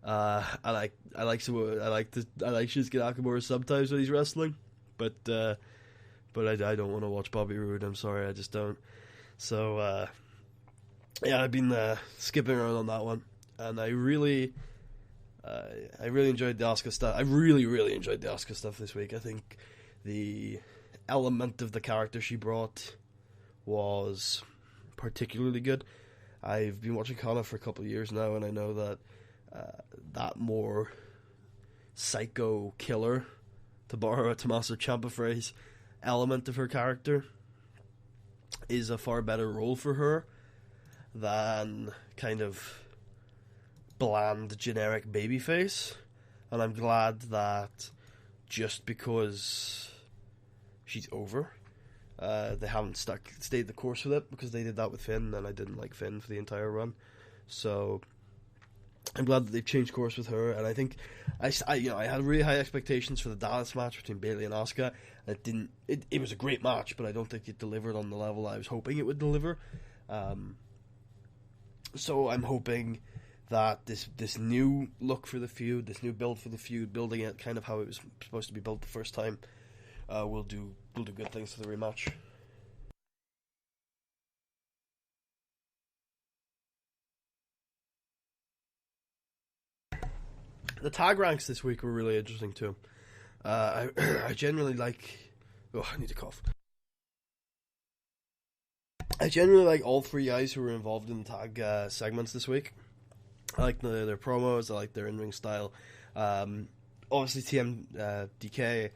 I like Shinsuke Nakamura sometimes when he's wrestling, but I don't want to watch Bobby Roode. I'm sorry, I just don't. So yeah, I've been skipping around on that one, and I really enjoyed the Asuka stuff. I really enjoyed the Asuka stuff this week. I think the element of the character she brought was particularly good. I've been watching Kana for a couple of years now, and I know that that more psycho killer, to borrow a Tommaso Ciampa phrase, element of her character is a far better role for her than kind of bland, generic babyface. And I'm glad that just because she's over, they haven't stayed the course with it, because they did that with Finn, and I didn't like Finn for the entire run. So I'm glad that they've changed course with her, and I think I had really high expectations for the Dallas match between Bayley and Asuka. It was a great match, but I don't think it delivered on the level I was hoping it would deliver. So I'm hoping that this new look for the feud, this new build for the feud, building it kind of how it was supposed to be built the first time, will do good things to the rematch. The tag ranks this week were really interesting too. I generally like. Oh, I need to cough. I generally like all three guys who were involved in the tag segments this week. I like their promos. I like their in-ring style. Obviously, DK,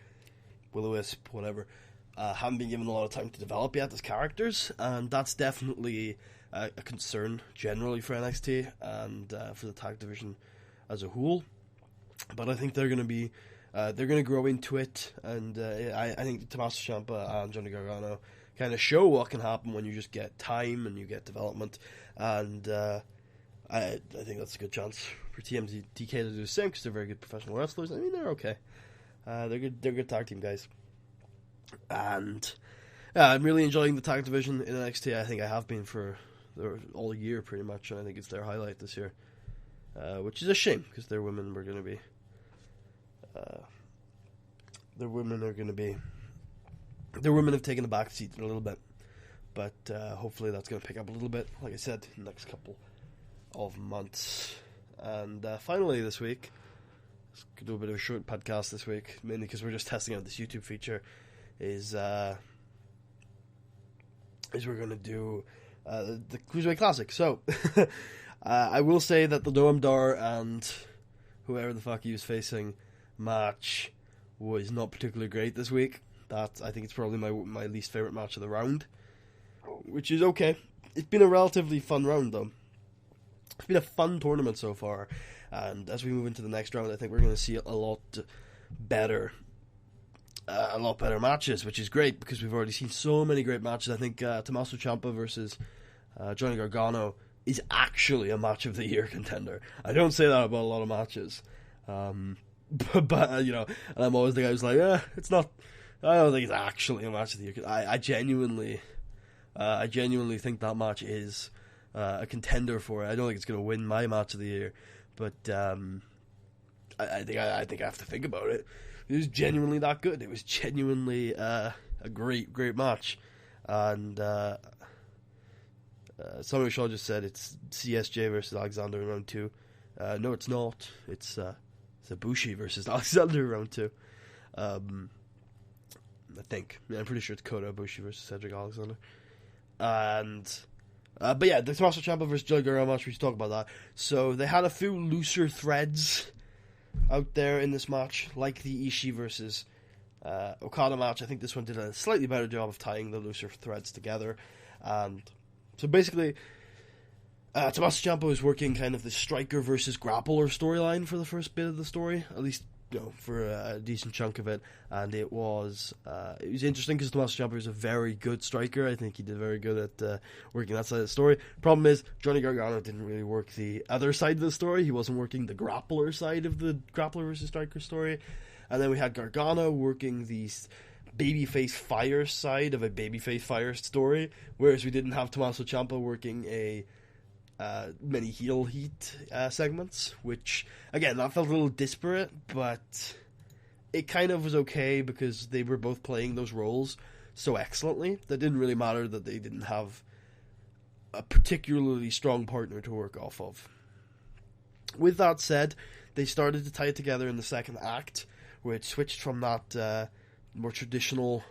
Will-O-Wisp, whatever, haven't been given a lot of time to develop yet as characters, and that's definitely a concern generally for NXT and for the tag division as a whole. But I think they're going to grow into it, and I think Tommaso Ciampa and Johnny Gargano kind of show what can happen when you just get time and you get development, and I think that's a good chance for TMDK to do the same, because they're very good professional wrestlers. I mean, they're okay. They're good tag team guys, and I'm really enjoying the tag division in NXT. I think I have been for all year pretty much, and I think it's their highlight this year. Which is a shame, because their women have taken a back seat a little bit, but hopefully that's going to pick up a little bit, like I said, in the next couple of months. And finally this week, let's do a bit of a short podcast this week, mainly because we're just testing out this YouTube feature, is we're going to do the Cruiserweight Classic. So I will say that the Noam Dar and whoever the fuck he was facing match was not particularly great this week. That, I think it's probably my least favourite match of the round, which is okay. It's been a relatively fun round, though. It's been a fun tournament so far, and as we move into the next round, I think we're going to see a lot better matches, which is great, because we've already seen so many great matches. I think Tommaso Ciampa versus Johnny Gargano is actually a match of the year contender. I don't say that about a lot of matches. But you know, and I'm always the guy who's like, it's not. I don't think it's actually a match of the year. I genuinely think that match is a contender for it. I don't think it's going to win my match of the year, but I think I have to think about it. It was genuinely that good. It was genuinely a great match, and somebody Shaw just said it's CSJ versus Alexander in round 2. No, it's not. It's Ibushi versus Alexander in round 2. I think. Yeah, I'm pretty sure it's Kota Ibushi versus Cedric Alexander. And but yeah, the Tommaso Ciampa versus Johnny Gargano match, we should talk about that. So they had a few looser threads out there in this match, like the Ishii versus Okada match. I think this one did a slightly better job of tying the looser threads together. And so basically, Tommaso Ciampa was working kind of the striker versus grappler storyline for the first bit of the story, at least, you know, for a decent chunk of it. And it was interesting because Tommaso Ciampa is a very good striker. I think he did very good at working that side of the story. Problem is, Johnny Gargano didn't really work the other side of the story. He wasn't working the grappler side of the grappler versus striker story. And then we had Gargano working the babyface fire side of a babyface fire story, whereas we didn't have Tommaso Ciampa working many heel heat segments, which, again, that felt a little disparate, but it kind of was okay because they were both playing those roles so excellently that it didn't really matter that they didn't have a particularly strong partner to work off of. With that said, they started to tie it together in the second act, where it switched from that more traditional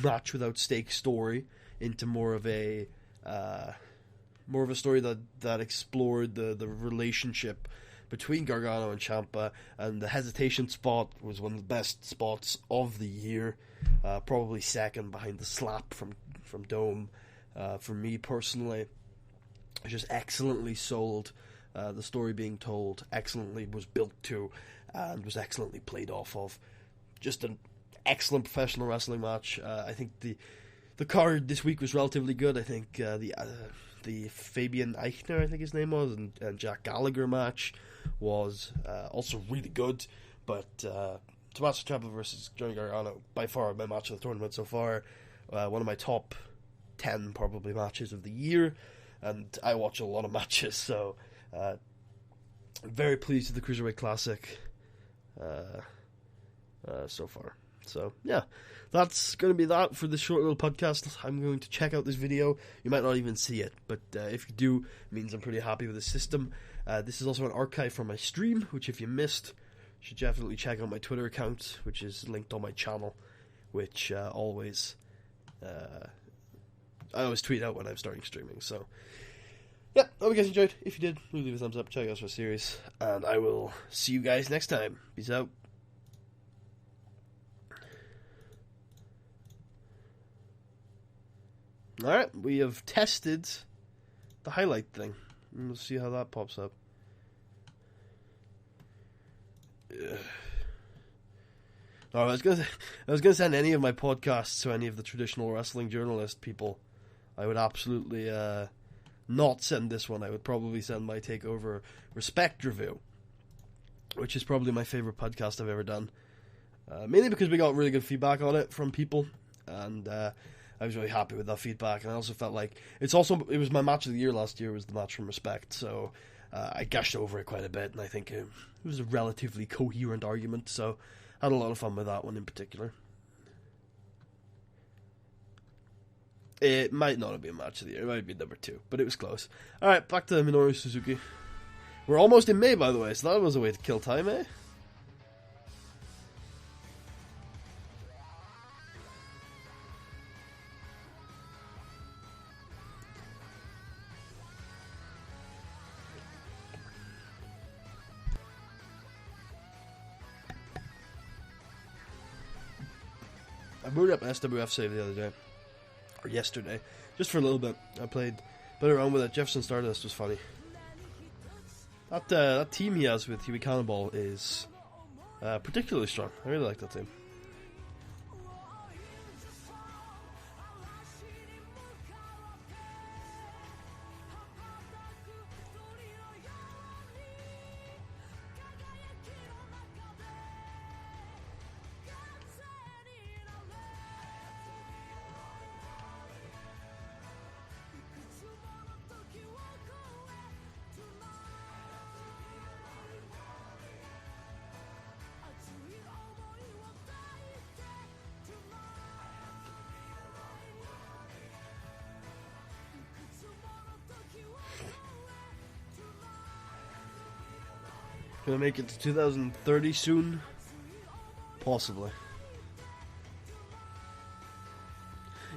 match without stakes story into more of a story that explored the relationship between Gargano and Ciampa, and the hesitation spot was one of the best spots of the year, probably second behind the slap from Dome. For me personally, it just excellently sold the story being told, excellently was built to, and was excellently played off of. Just an excellent professional wrestling match. I think the card this week was relatively good. I think the Fabian Eichner, I think his name was, and Jack Gallagher match was also really good. But Tommaso Ciampa versus Johnny Gargano, by far my match of the tournament so far. One of my top 10 probably matches of the year, and I watch a lot of matches, so I'm very pleased with the Cruiserweight Classic so far. So, yeah, that's going to be that for this short little podcast. I'm going to check out this video. You might not even see it, but if you do, it means I'm pretty happy with the system. This is also an archive from my stream, which if you missed, you should definitely check out my Twitter account, which is linked on my channel, which I always tweet out when I'm starting streaming. So, yeah, hope you guys enjoyed. If you did, leave a thumbs up, check out our series, and I will see you guys next time. Peace out. Alright, we have tested the highlight thing. And we'll see how that pops up. No, I was gonna send any of my podcasts to any of the traditional wrestling journalist people. I would absolutely not send this one. I would probably send my Takeover Respect review, which is probably my favorite podcast I've ever done. Mainly because we got really good feedback on it from people, and I was really happy with that feedback. And I also felt like it was my match of the year last year, was the match from Respect, so I gushed over it quite a bit, and I think it was a relatively coherent argument, so I had a lot of fun with that one in particular. It might not have been match of the year, it might be number 2, but it was close. Alright, back to Minoru Suzuki. We're almost in May, by the way, so that was a way to kill time, eh? I booted up SWF save the other day, or yesterday, just for a little bit. I played a bit around with it. Jefferson Stardust was funny. That team he has with Huey Cannonball is particularly strong. I really like that team. Gonna make it to 2030 soon? Possibly.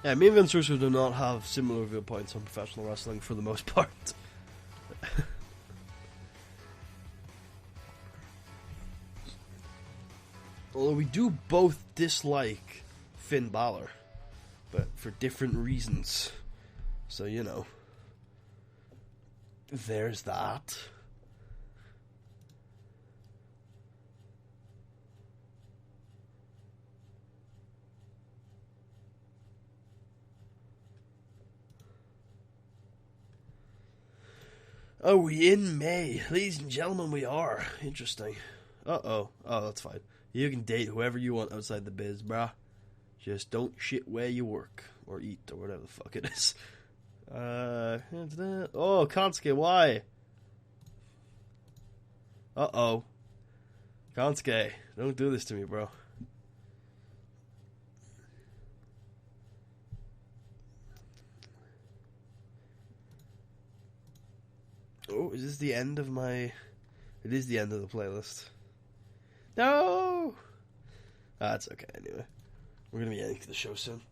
Yeah, me and Vince Russo do not have similar viewpoints on professional wrestling for the most part. Although we do both dislike Finn Balor, but for different reasons. So, you know. There's that. Oh, we in May. Ladies and gentlemen, we are. Interesting. Uh-oh. Oh, that's fine. You can date whoever you want outside the biz, brah. Just don't shit where you work. Or eat, or whatever the fuck it is. Oh, Kansuke, why? Uh-oh. Kansuke, don't do this to me, bro. Oh, is this the end of my... It is the end of the playlist. No! That's okay, anyway. We're gonna be ending the show soon.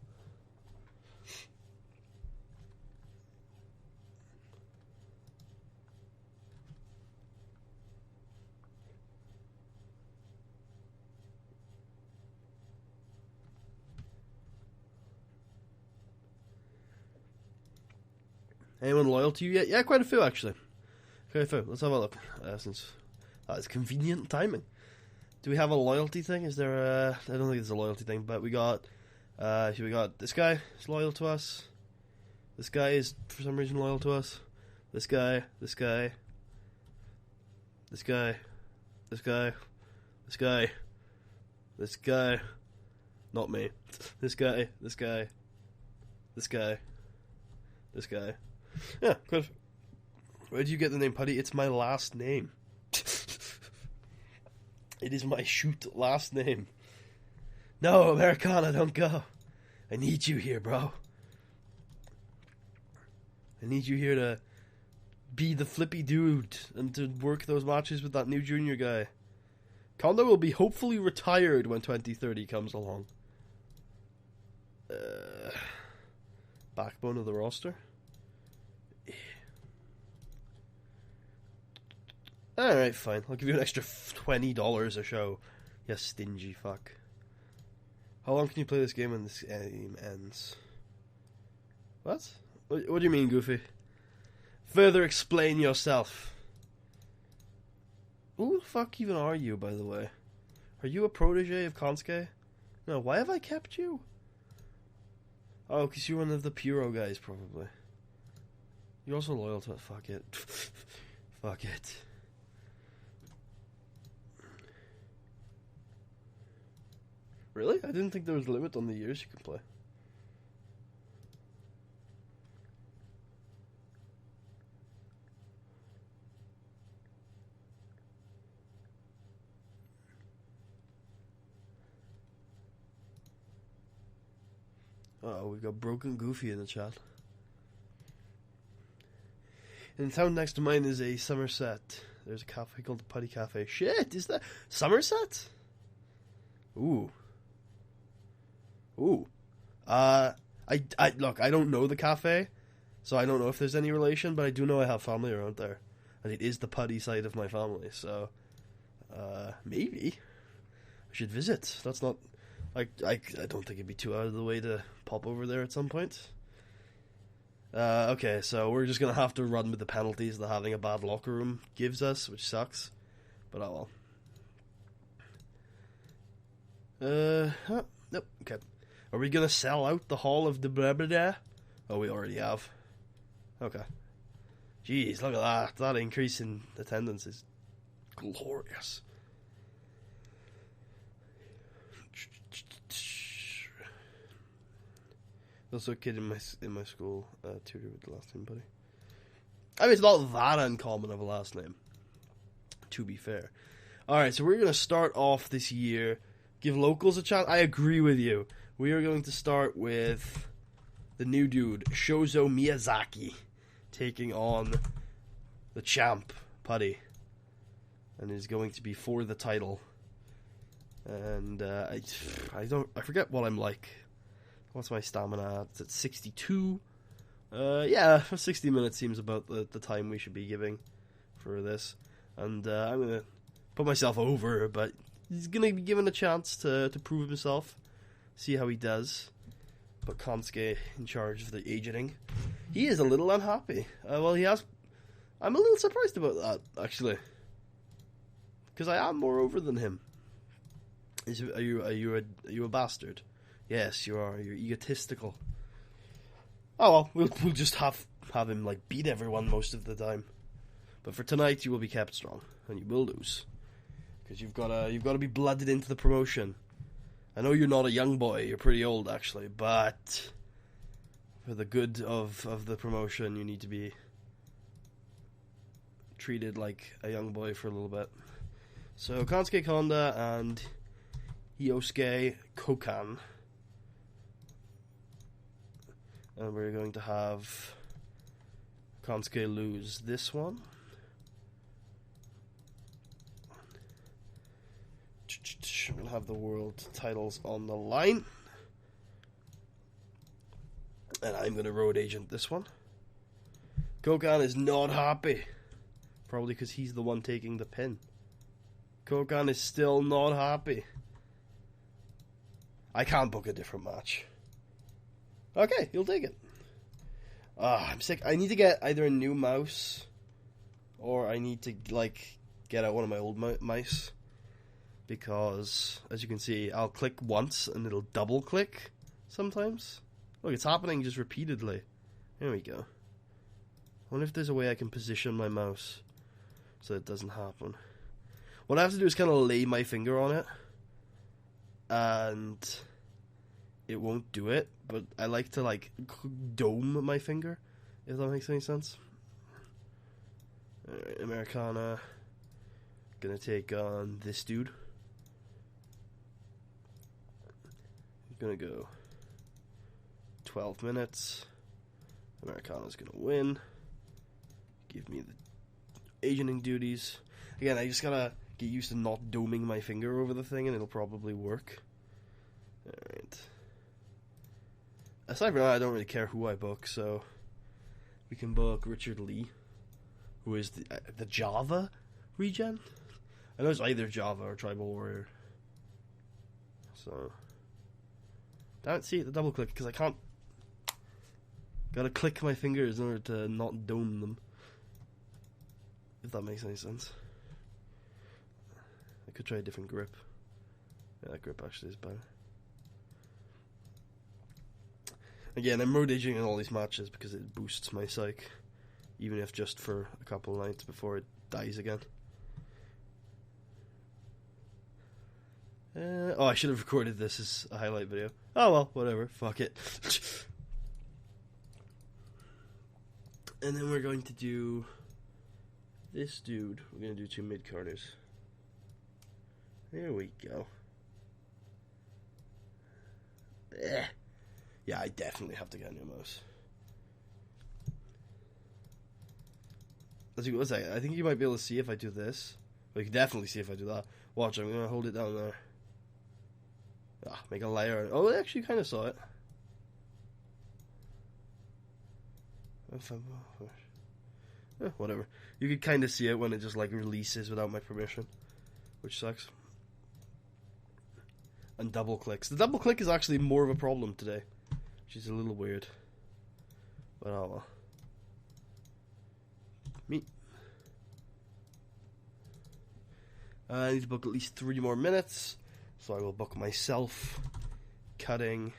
Anyone loyal to you yet? Yeah, quite a few, actually. Quite a few. Let's have a look. Since that is convenient timing. Do we have a loyalty thing? Is there a... I don't think there's a loyalty thing, but we got... we got this guy is loyal to us. This guy is, for some reason, loyal to us. This guy. This guy. This guy. This guy. This guy. This guy. Not me. This guy. This guy. This guy. This guy. Yeah, good. Where did you get the name Putty? It's my last name. It is my shoot last name. No, Americana, don't go. I need you here, bro. I need you here to be the flippy dude and to work those matches with that new junior guy. Kondo will be hopefully retired when 2030 comes along. Backbone of the roster. Alright, fine. I'll give you an extra $20 a show. You stingy fuck. How long can you play this game when this game ends? What? What do you mean, Goofy? Further explain yourself. Who the fuck even are you, by the way? Are you a protege of Kansuke? No, why have I kept you? Oh, because you're one of the Puro guys, probably. You're also loyal to it. Fuck it. Fuck it. Really? I didn't think there was a limit on the years you could play. Uh-oh, we got Broken Goofy in the chat. In the town next to mine is a Somerset. There's a cafe called the Putty Cafe. Shit, is that Somerset? Ooh. Ooh. I look, I don't know the cafe, so I don't know if there's any relation, but I do know I have family around there. And it is the Putty side of my family, so maybe I should visit. That's not I don't think it'd be too out of the way to pop over there at some point. Okay, so we're just gonna have to run with the penalties that having a bad locker room gives us, which sucks. But oh well. Nope, okay. Are we gonna sell out the Hall of the blah blah blah? Oh, we already have. Okay. Jeez, look at that. That increase in attendance is glorious. Also a kid in my school tutored with the last name Buddy. I mean, it's not that uncommon of a last name, to be fair. Alright, so we're going to start off this year, give locals a chance. I agree with you. We are going to start with the new dude, Shozo Miyazaki, taking on the champ, Putty. And is going to be for the title. And I forget what I'm like. What's my stamina at? It's at 62. Yeah, 60 minutes seems about the time we should be giving for this. And I'm going to put myself over, but he's going to be given a chance to prove himself. See how he does. But Kansuke in charge of the agenting. He is a little unhappy. Well, he has... I'm a little surprised about that, actually. Because I am more over than him. Are you a bastard? Yes, you are. You're egotistical. Oh well, we'll just have him like beat everyone most of the time. But for tonight, you will be kept strong, and you will lose because you've got to be blooded into the promotion. I know you're not a young boy; you're pretty old actually, but for the good of the promotion, you need to be treated like a young boy for a little bit. So Kansuke Konda and Yosuke Kokan. And we're going to have Kansuke lose this one. We'll have the world titles on the line. And I'm going to road agent this one. Kokan is not happy. Probably because he's the one taking the pin. Kokan is still not happy. I can't book a different match. Okay, you'll take it. I'm sick. I need to get either a new mouse or I need to, like, get out one of my old mice. Because, as you can see, I'll click once and it'll double click sometimes. Look, it's happening just repeatedly. There we go. I wonder if there's a way I can position my mouse so it doesn't happen. What I have to do is kind of lay my finger on it. And it won't do it, but I like to like dome my finger, if that makes any sense. Alright, Americana. Gonna take on this dude. Gonna go 12 minutes. Americana's gonna win. Give me the agenting duties. Again, I just gotta get used to not doming my finger over the thing and it'll probably work. Alright. Aside from that, I don't really care who I book, so we can book Richard Lee, who is the Java regen. I know it's either Java or Tribal Warrior. So, damn it, see the double click because I can't. Gotta click my fingers in order to not dome them. If that makes any sense. I could try a different grip. Yeah, that grip actually is better. Again, I'm road aging in all these matches because it boosts my psych, even if just for a couple of nights before it dies again. Oh, I should have recorded this as a highlight video. Oh well, whatever, fuck it. And then we're going to do this dude. We're going to do 2 mid-carders. There we go. Yeah, I definitely have to get a new mouse. Let's see, what's that? I think you might be able to see if I do this. Well, you can definitely see if I do that. Watch, I'm going to hold it down there. Make a layer. Oh, I actually kind of saw it. Whatever. You could kind of see it when it just like releases without my permission, which sucks. and double clicks. The double click is actually more of a problem today, which is a little weird. But oh well. Me. I need to book at least 3 more minutes, so I will book myself cutting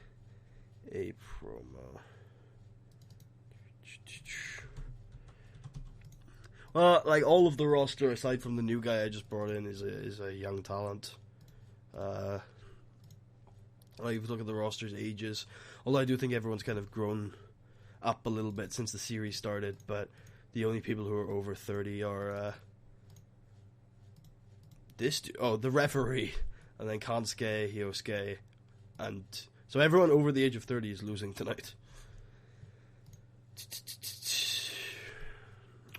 a promo. Well, like all of the roster, aside from the new guy I just brought in, is a young talent. Like if you look at the roster's ages, although I do think everyone's kind of grown up a little bit since the series started, but the only people who are over 30 are the referee, and then Kansuke, Hyosuke, and so everyone over the age of 30 is losing tonight.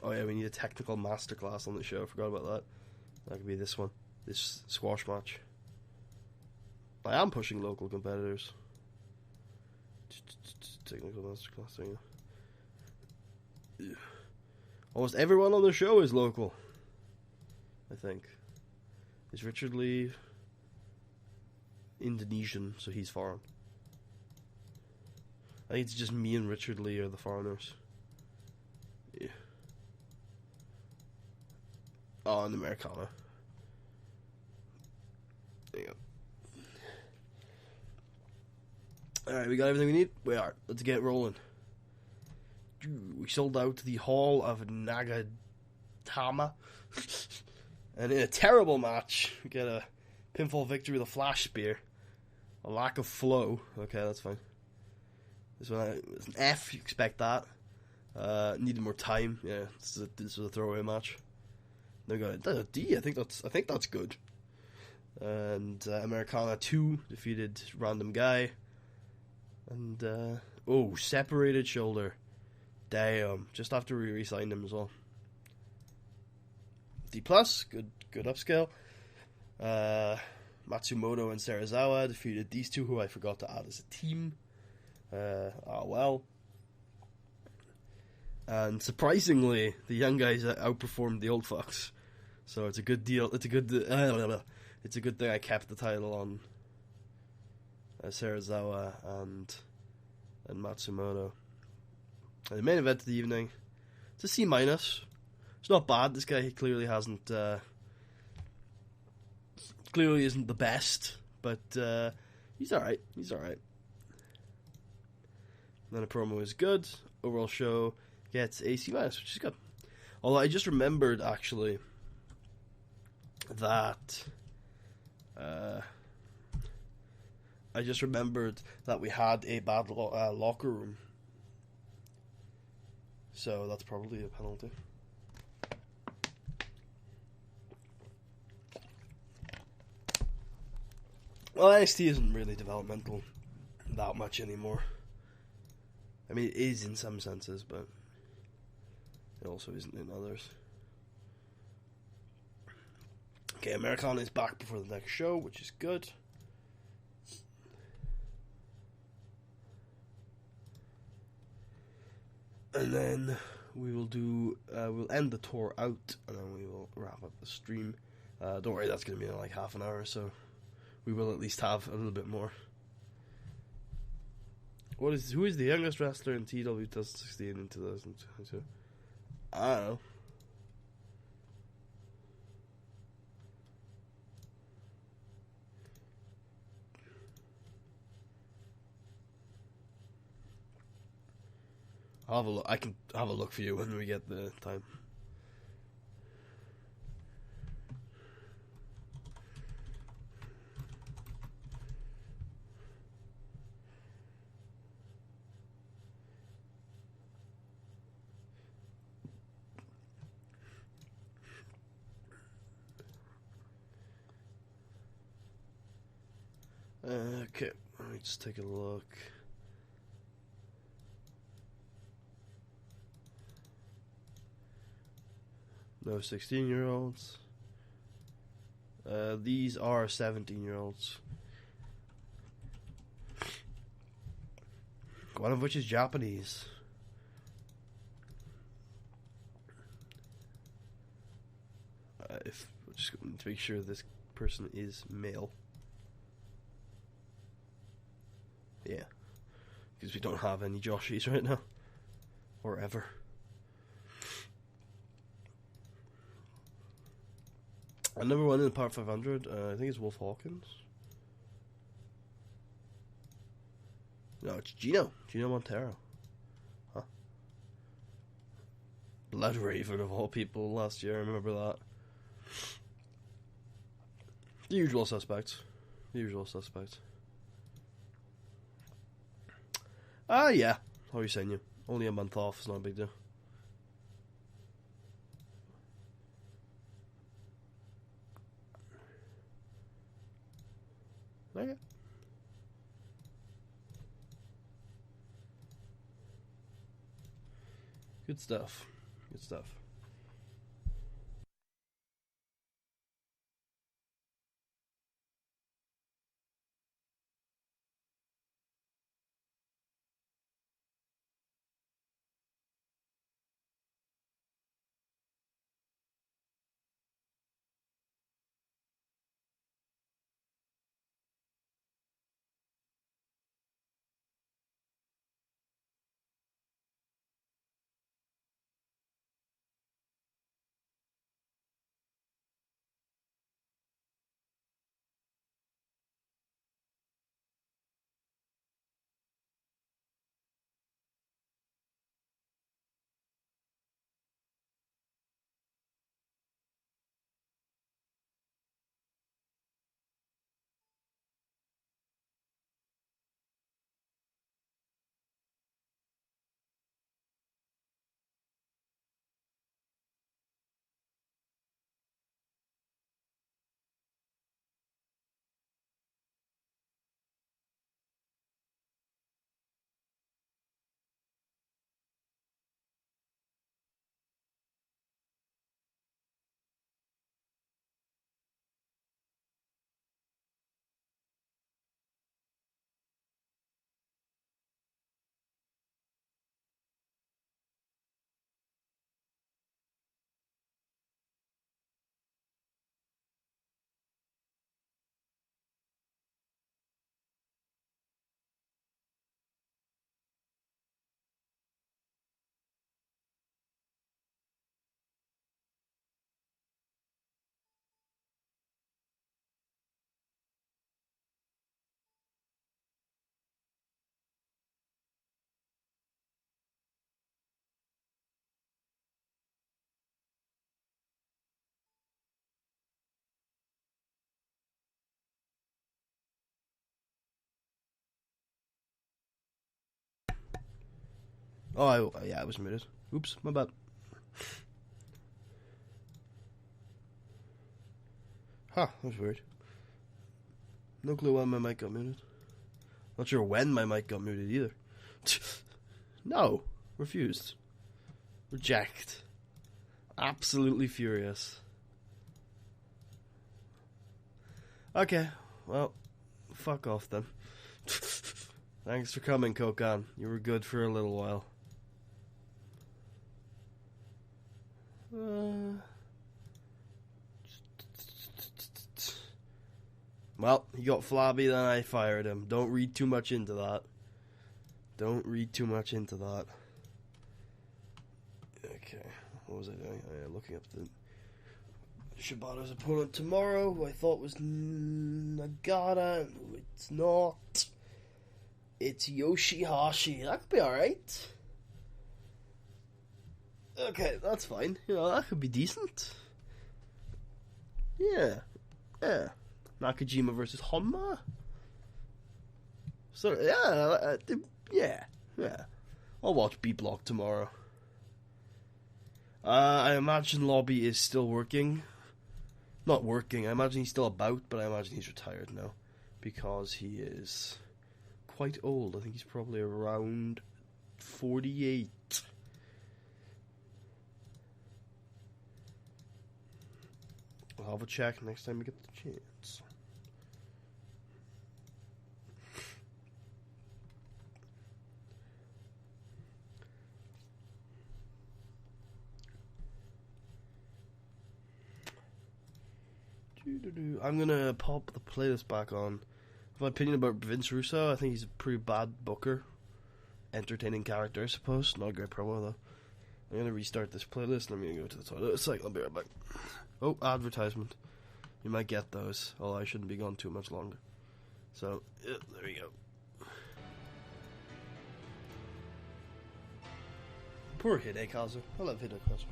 Oh yeah, we need a technical masterclass on the show. I forgot about that. That could be this one, this squash match. I am pushing local competitors. Technical masterclass. There you go. Almost everyone on the show is local, I think. Is Richard Lee Indonesian, so he's foreign? I think it's just me and Richard Lee are the foreigners. Yeah. Oh, and Americana. There you go. Alright, we got everything we need? We are. Let's get rolling. We sold out the Hall of Nagatama. And in a terrible match, we get a pinfall victory with a flash spear. A lack of flow. Okay, that's fine. This one is an F, you expect that. Needed more time. Yeah, this was a throwaway match. They got a D. I think that's good. And Americana 2 defeated random guy. And separated shoulder. Damn, just after we re-signed him as well. D+, good upscale. Matsumoto and Sarazawa defeated these two, who I forgot to add as a team. Well. And surprisingly, the young guys outperformed the old fucks. So it's a good deal. It's a good thing I kept the title on Sarazawa and Matsumoto. And the main event of the evening, it's a C-. It's not bad. This guy clearly hasn't, clearly isn't the best, but he's alright. He's alright. Then the promo is good. Overall show gets a C-, which is good. Although I just remembered, actually, that we had a bad locker room. So that's probably a penalty. Well, NXT isn't really developmental that much anymore. I mean, it is in some senses, but it also isn't in others. Okay, Americana is back before the next show, which is good. And then we will we'll end the tour out, and then we will wrap up the stream. Don't worry, that's going to be in like half an hour or so. We will at least have a little bit more. Who is the youngest wrestler in TW 2016 in 2022? I don't know. I'll have a look. I can have a look for you when we get the time. Okay, let me just take a look. No 16-year-olds. These are 17-year-olds. One of which is Japanese. Just to make sure this person is male. Yeah. Because we don't have any Joshies right now. Or ever. I never went in the Part 500. I think it's Wolf Hawkins. No, it's Gino. Gino Montero. Huh. Blood Raven of all people last year. I remember that. The usual suspects. The usual suspects. Yeah. How are you saying you? Only a month off. It's not a big deal. Okay. Good stuff. Good stuff. Oh, yeah, I was muted. Oops, my bad. Huh, that was weird. No clue why my mic got muted. Not sure when my mic got muted either. No. Refused. Reject. Absolutely furious. Okay, well, fuck off then. Thanks for coming, Kokan. You were good for a little while. Well, he got flabby, then I fired him. Don't read too much into that. Don't read too much into that. Okay, what was I doing? Looking up the Shibata's opponent tomorrow, who I thought was Nagata. No, it's not. It's Yoshihashi. That could be alright. Okay, that's fine. You know, that could be decent. Yeah. Yeah. Nakajima versus Honma? So, yeah. I'll watch B Block tomorrow. I imagine Lobby is still working. Not working, I imagine he's still about, but I imagine he's retired now. Because he is quite old. I think he's probably around 48. I'll have a check next time we get the chance. I'm gonna pop the playlist back on My opinion about Vince Russo, I think he's a pretty bad booker. Entertaining character, I suppose. Not a great promo, though. I'm going to restart this playlist and I'm going to go to the toilet. It's like, I'll be right back. Oh, advertisement. You might get those, although I shouldn't be gone too much longer. So, yeah, there we go. Poor Hidekazu. I love Hidekazu.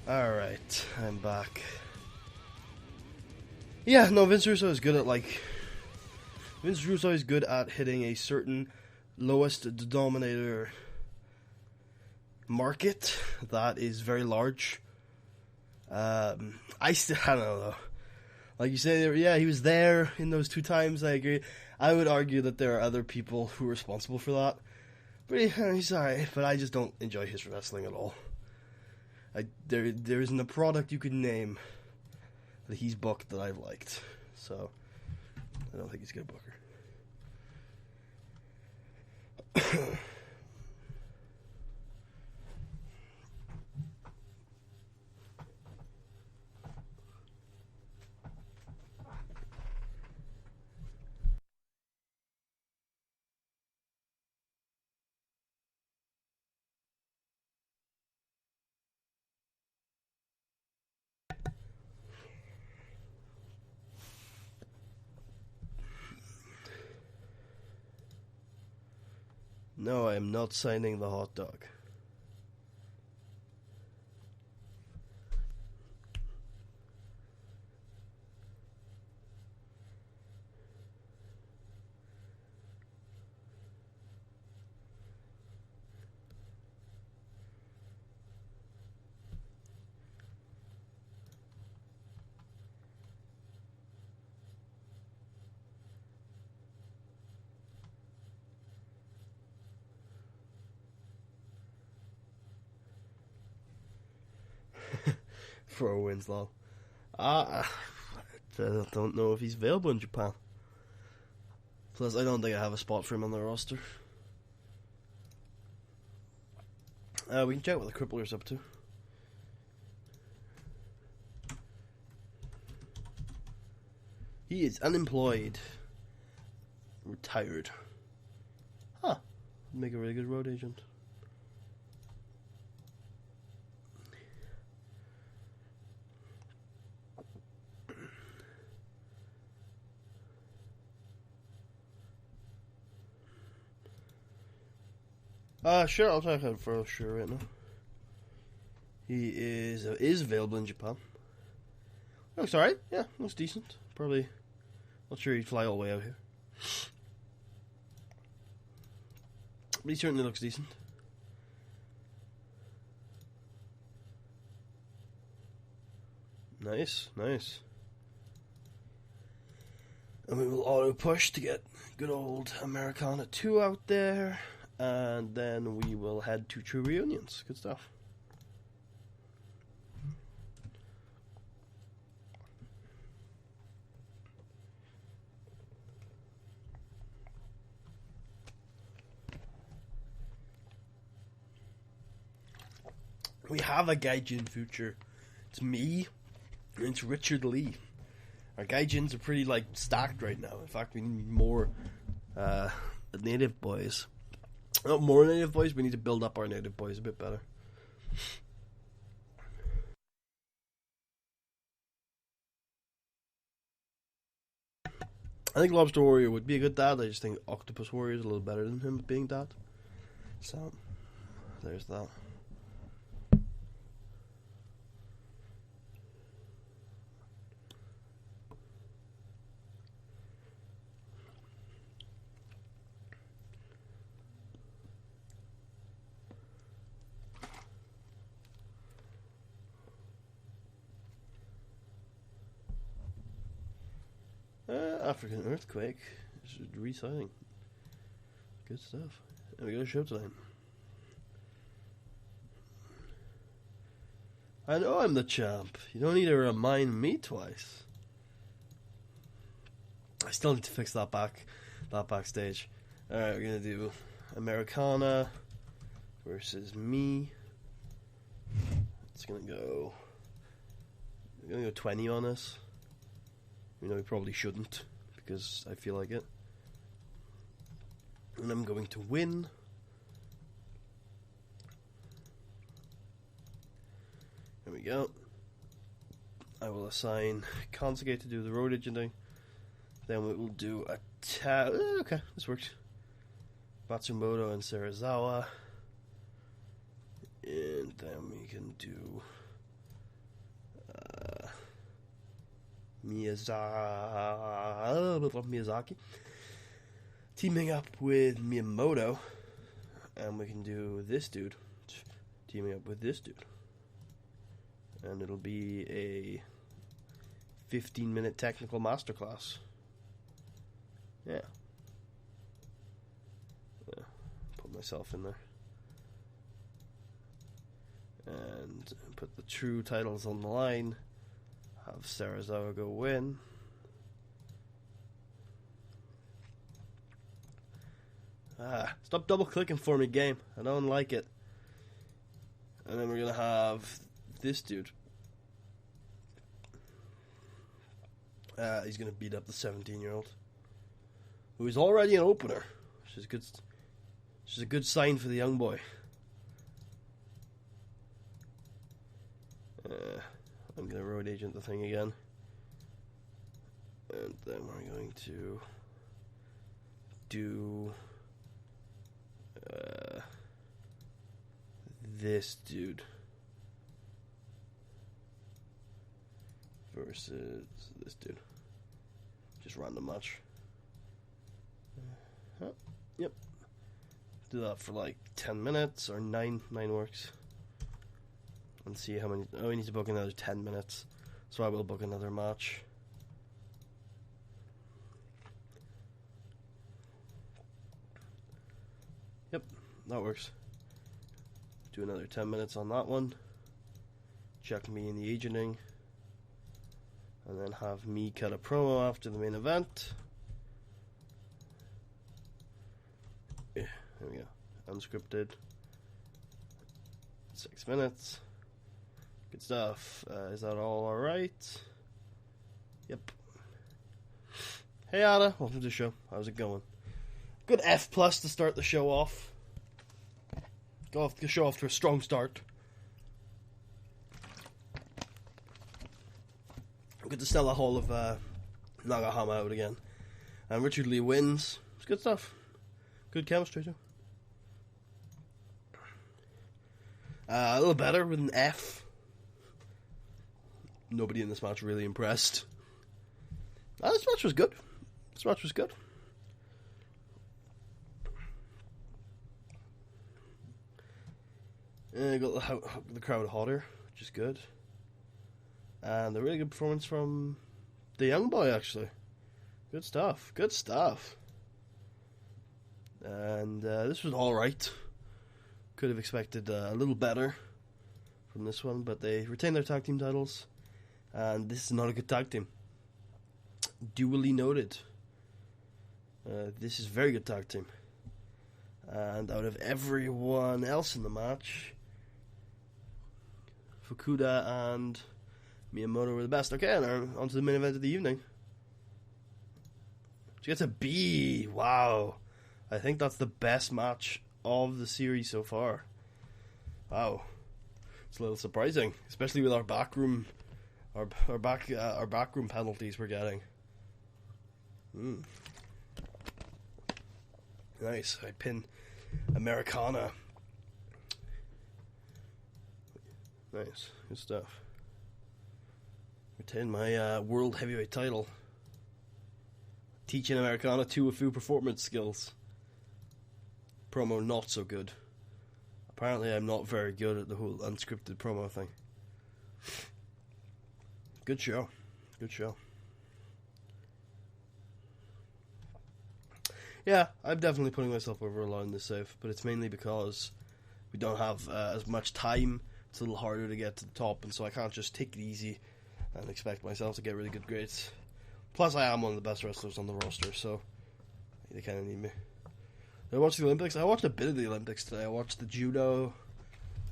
Alright, I'm back. Yeah, no, Vince Russo is good at, like... Vince Russo is good at hitting a certain lowest denominator market that is very large. I don't know, though. Like you say, yeah, he was there in those 2 times, I agree. I would argue that there are other people who are responsible for that. But he's alright, but I just don't enjoy his wrestling at all. There isn't a product you could name that he's booked that I've liked. So, I don't think he's a good booker. No, I am not signing the hot dog. For a Winslow. I don't know if he's available in Japan. Plus, I don't think I have a spot for him on the roster. We can check what the Crippler's up to. He is unemployed. Retired. Huh. Make a really good road agent. Sure, I'll check out for sure right now. He is available in Japan. Looks alright, yeah, looks decent. Probably not sure he'd fly all the way out here. But he certainly looks decent. Nice, nice. And we will auto push to get good old Americana 2 out there. And then we will head to True Reunions. Good stuff. We have a Gaijin future. It's me, and it's Richard Lee. Our Gaijins are pretty, stacked right now. In fact, we need more native boys. Not more native boys, we need to build up our native boys a bit better. I think Lobster Warrior would be a good dad. I just think Octopus Warrior is a little better than him being dad. So, there's that. African Earthquake. Just re-signing. Good stuff. And we got a showtime. I know I'm the champ. You don't need to remind me twice. I still need to fix that backstage. Alright, we're gonna do Americana versus me. It's gonna go. We're gonna go 20 on this. You know, we probably shouldn't, because I feel like it. And I'm going to win. There we go. I will assign Kansuke to do the road agenting. Then we will do a okay, this works. Matsumoto and Sarazawa. And then we can do Miyazaki teaming up with Miyamoto, and we can do this dude teaming up with this dude, and it'll be a 15-minute technical masterclass. Yeah, put myself in there and put the true titles on the line. Have Sarazawa go win. Stop double clicking for me, game. I don't like it. And then we're gonna have this dude. He's gonna beat up the 17-year-old, who is already an opener, which is good. Which is a good sign for the young boy. I'm going to road agent the thing again. And then we're going to do this dude versus this dude. Just random match. Yep. Do that for like 10 minutes or 9 works. And see how many. Oh, we need to book another 10 minutes. So I will book another match. Yep, that works. Do another 10 minutes on that one. Check me in the agenting. And then have me cut a promo after the main event. Yeah, there we go. Unscripted. 6 minutes. Good stuff. Is that all alright? Yep. Hey Ada, welcome to the show. How's it going? Good F+ to start the show off. Go show off to a strong start. Good to sell the whole of Nagahama out again. And Richard Lee wins. It's good stuff. Good chemistry too. A little better with an F. Nobody in this match really impressed. This match was good. This match was good. Got the crowd hotter, which is good. And a really good performance from the young boy, actually. Good stuff. Good stuff. And this was alright. Could have expected a little better from this one, but they retained their tag team titles. And this is not a good tag team. Duly noted. This is a very good tag team. And out of everyone else in the match, Fukuda and Miyamoto were the best. Okay, and on to the main event of the evening. She gets a B. Wow. I think that's the best match of the series so far. Wow. It's a little surprising, especially with our backroom penalties we're getting. Nice. I pin Americana. Nice. Good stuff. Retain my world heavyweight title. Teaching Americana 2 Afu performance skills. Promo not so good. Apparently I'm not very good at the whole unscripted promo thing. Good show. Good show. Yeah, I'm definitely putting myself over a lot in this save, but it's mainly because we don't have as much time. It's a little harder to get to the top, and so I can't just take it easy and expect myself to get really good grades. Plus, I am one of the best wrestlers on the roster, so they kind of need me. Did I watch the Olympics? I watched a bit of the Olympics today. I watched the judo,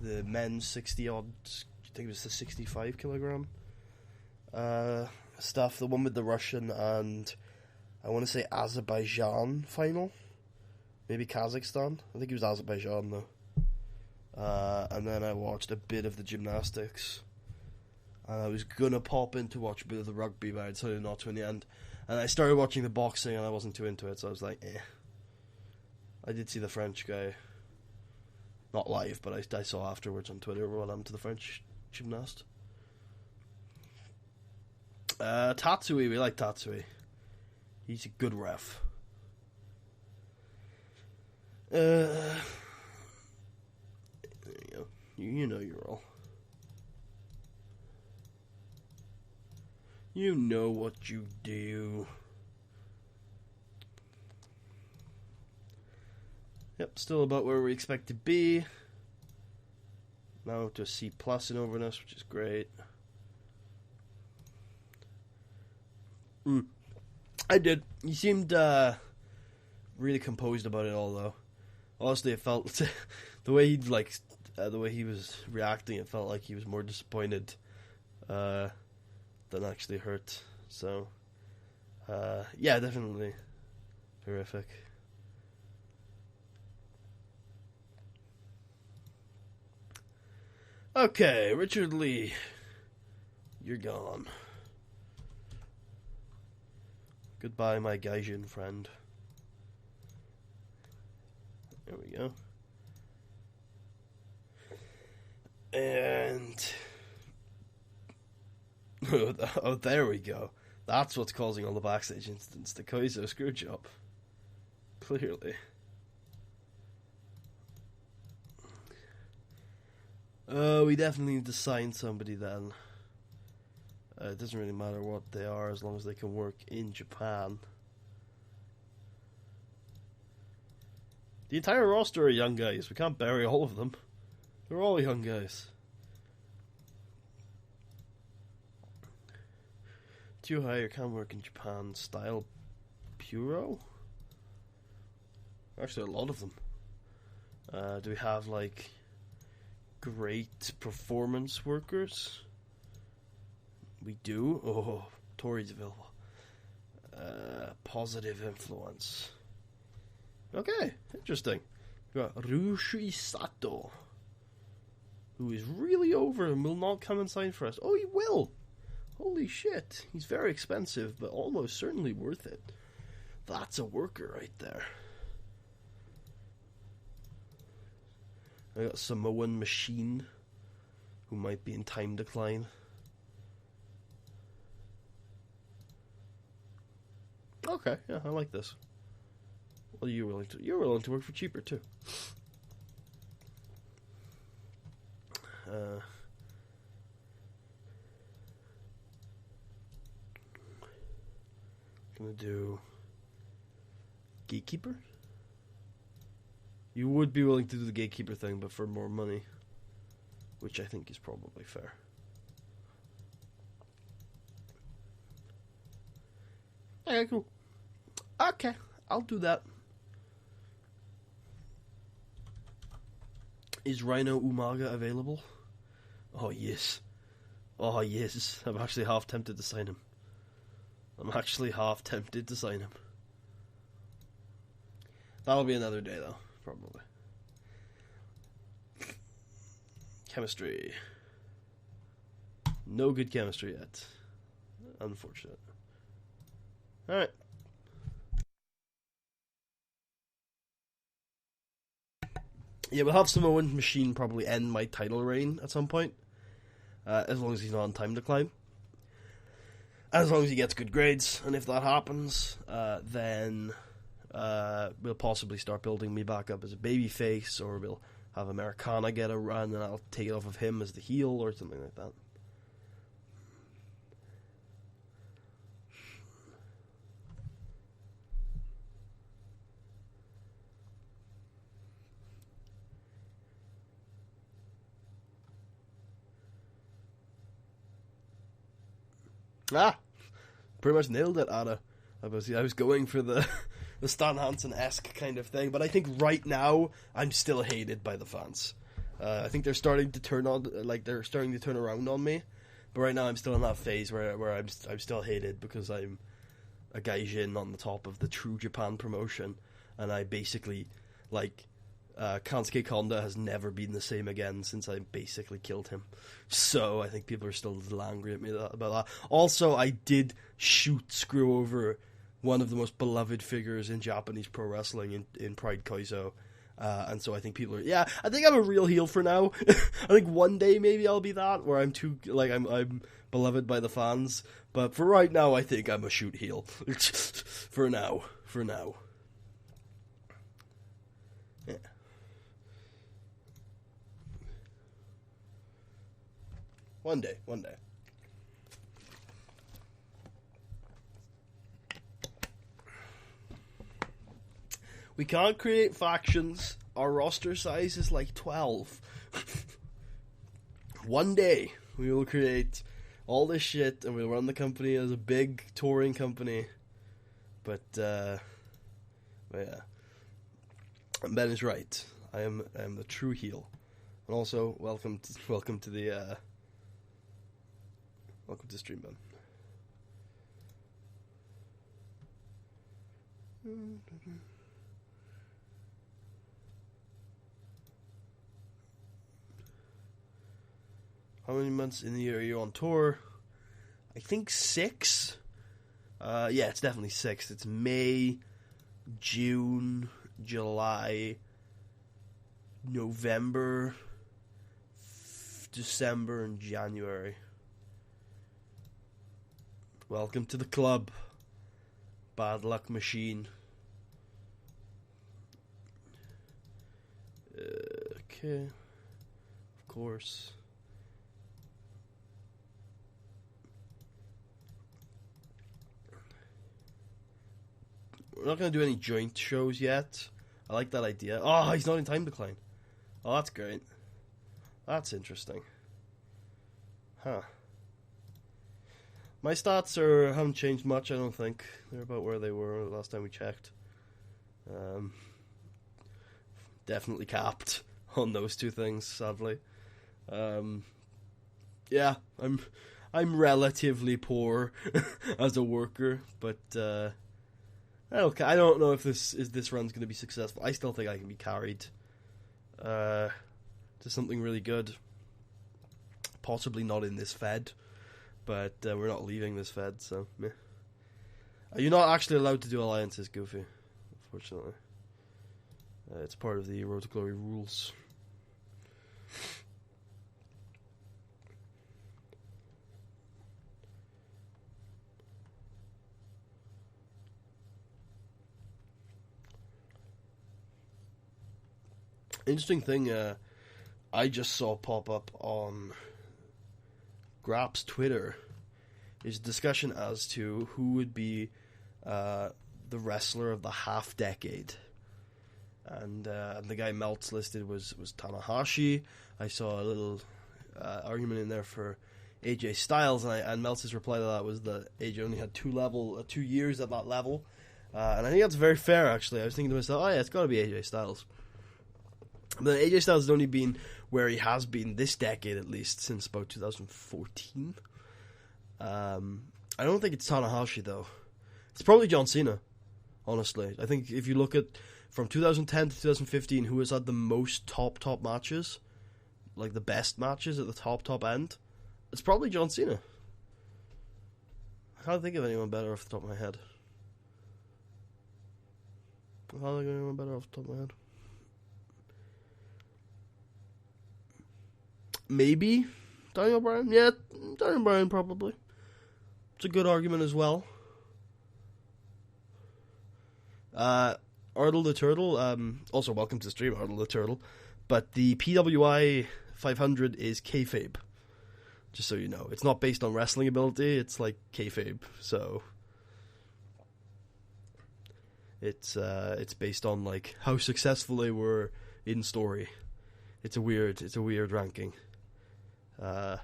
the men's 60-odd, I think it was the 65 kilogram stuff, the one with the Russian and I want to say Azerbaijan final, maybe Kazakhstan. I think it was Azerbaijan though. And then I watched a bit of the gymnastics. And I was gonna pop in to watch a bit of the rugby, but I decided not to in the end. And I started watching the boxing, and I wasn't too into it, so I was like, eh. I did see the French guy, not live, but I saw afterwards on Twitter what happened to the French gymnast. Tatsui, we like Tatsui. He's a good ref. There you go. You know your role. You know what you do. Yep, still about where we expect to be. Now to a C+ in overness, which is great. I did. He seemed really composed about it all, though. Honestly, it felt the way he was reacting. It felt like he was more disappointed than actually hurt. So, yeah, definitely horrific. Okay, Richard Lee, you're gone. Goodbye, my Gaijin friend. There we go. And oh, there we go. That's what's causing all the backstage incidents. The Kaizo screwjob. Clearly. We definitely need to sign somebody then. It doesn't really matter what they are as long as they can work in Japan. The entire roster are young guys. We can't bury all of them. They're all young guys. Too high, can work in Japan. Style Puro? Actually, a lot of them. Do we have, like, great performance workers? We do. Oh, Tori's available. Positive influence. Okay, interesting. We got Rushi Sato, who is really over and will not come and sign for us. Oh, he will. Holy shit. He's very expensive, but almost certainly worth it. That's a worker right there. I got Samoan Machine, who might be in time decline. Okay, yeah, I like this. Well, you're willing to work for cheaper too. Gonna do Gatekeeper. You would be willing to do the Gatekeeper thing, but for more money, which I think is probably fair. Okay, cool. Okay, I'll do that. Is Rhino Umaga available? Oh, yes. Oh, yes. I'm actually half tempted to sign him. That'll be another day, though. Probably. Chemistry. No good chemistry yet. Unfortunate. Alright. Yeah, we'll have Samoan Machine probably end my title reign at some point. As long as he's not on time decline. As long as he gets good grades. And if that happens, then we'll possibly start building me back up as a babyface, or we'll have Americana get a run and I'll take it off of him as the heel or something like that. Pretty much nailed it, Ada. I was going for the Stan Hansen-esque kind of thing, but I think right now I'm still hated by the fans. I think they're starting to turn around on me, but right now I'm still in that phase where I'm still hated because I'm a gaijin on the top of the True Japan promotion, and I basically Kansuke Konda has never been the same again since I basically killed him. So I think people are still a little angry at me about that. Also, I did screw over one of the most beloved figures in Japanese pro wrestling in Pride Koizo. And so I think people are... Yeah, I think I'm a real heel for now. I think one day maybe I'll be that, where I'm too... I'm beloved by the fans. But for right now, I think I'm a shoot heel. For now. Yeah. One day. We can't create factions. Our roster size is like 12. One day, we will create all this shit and we'll run the company as a big touring company. But yeah. And Ben is right. I am the true heel. And also, welcome to the welcome to stream, Ben. How many months in the year are you on tour? I think 6. Yeah, it's definitely 6. It's May, June, July, November, December, and January. Welcome to the club, Bad Luck Machine. Okay, of course. We're not going to do any joint shows yet. I like that idea. Oh, he's not in time decline. Oh, that's great. That's interesting. Huh. My stats haven't changed much, I don't think. They're about where they were the last time we checked. Definitely capped on those two things, sadly. Yeah, I'm relatively poor as a worker, but I don't know if this run's going to be successful. I still think I can be carried to something really good. Possibly not in this Fed, but we're not leaving this Fed, so meh. You're not actually allowed to do alliances, Goofy, unfortunately. It's part of the Road to Glory rules. Interesting thing I just saw pop up on Grap's Twitter is a discussion as to who would be the wrestler of the half decade. And the guy Meltz listed was Tanahashi. I saw a little argument in there for AJ Styles, and Meltz's reply to that was that AJ only had 2 years at that level. And I think that's very fair, actually. I was thinking to myself, oh yeah, it's got to be AJ Styles. But AJ Styles has only been where he has been this decade, at least, since about 2014. I don't think it's Tanahashi, though. It's probably John Cena, honestly. I think if you look at from 2010 to 2015, who has had the most top matches, like the best matches at the top end, it's probably John Cena. I can't think of anyone better off the top of my head. I can't think of anyone better off the top of my head. Maybe Daniel Bryan? Yeah, Daniel Bryan probably. It's a good argument as well. Ardle the Turtle, also welcome to the stream, Ardle the Turtle. But the PWI 500 is kayfabe. Just so you know. It's not based on wrestling ability, it's like kayfabe. So it's based on like how successful they were in story. It's a weird ranking. Yeah.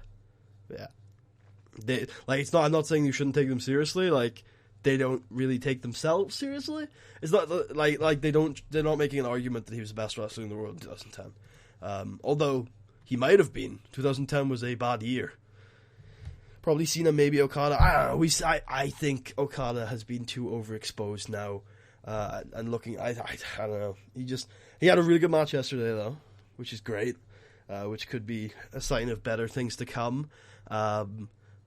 I'm not saying you shouldn't take them seriously, like they don't really take themselves seriously. It's not like they're not making an argument that he was the best wrestler in the world in 2010. Although he might have been. 2010 was a bad year. Probably Cena, maybe Okada. I don't know. I think Okada has been too overexposed now. And looking, I don't know. He had a really good match yesterday though, which is great. Which could be a sign of better things to come. But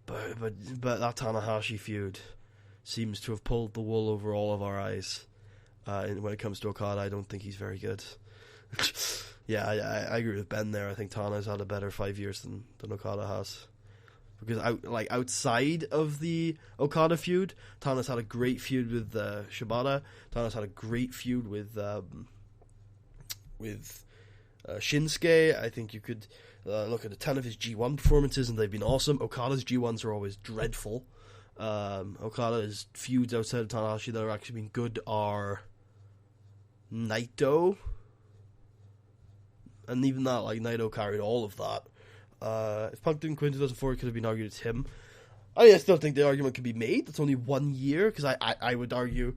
that Tanahashi feud seems to have pulled the wool over all of our eyes. And when it comes to Okada, I don't think he's very good. Yeah, I agree with Ben there. I think Tana's had a better 5 years than Okada has. Because outside of the Okada feud, Tana's had a great feud with Shibata. Tana's had a great feud with Shinsuke. I think you could look at a ton of his G1 performances, and they've been awesome. Okada's G1s are always dreadful. Okada's feuds outside of Tanahashi that are actually been good are Naito, and even that, like Naito carried all of that. If Punk didn't quit in 2004, it could have been argued it's him. I still think the argument could be made. It's only 1 year, because I would argue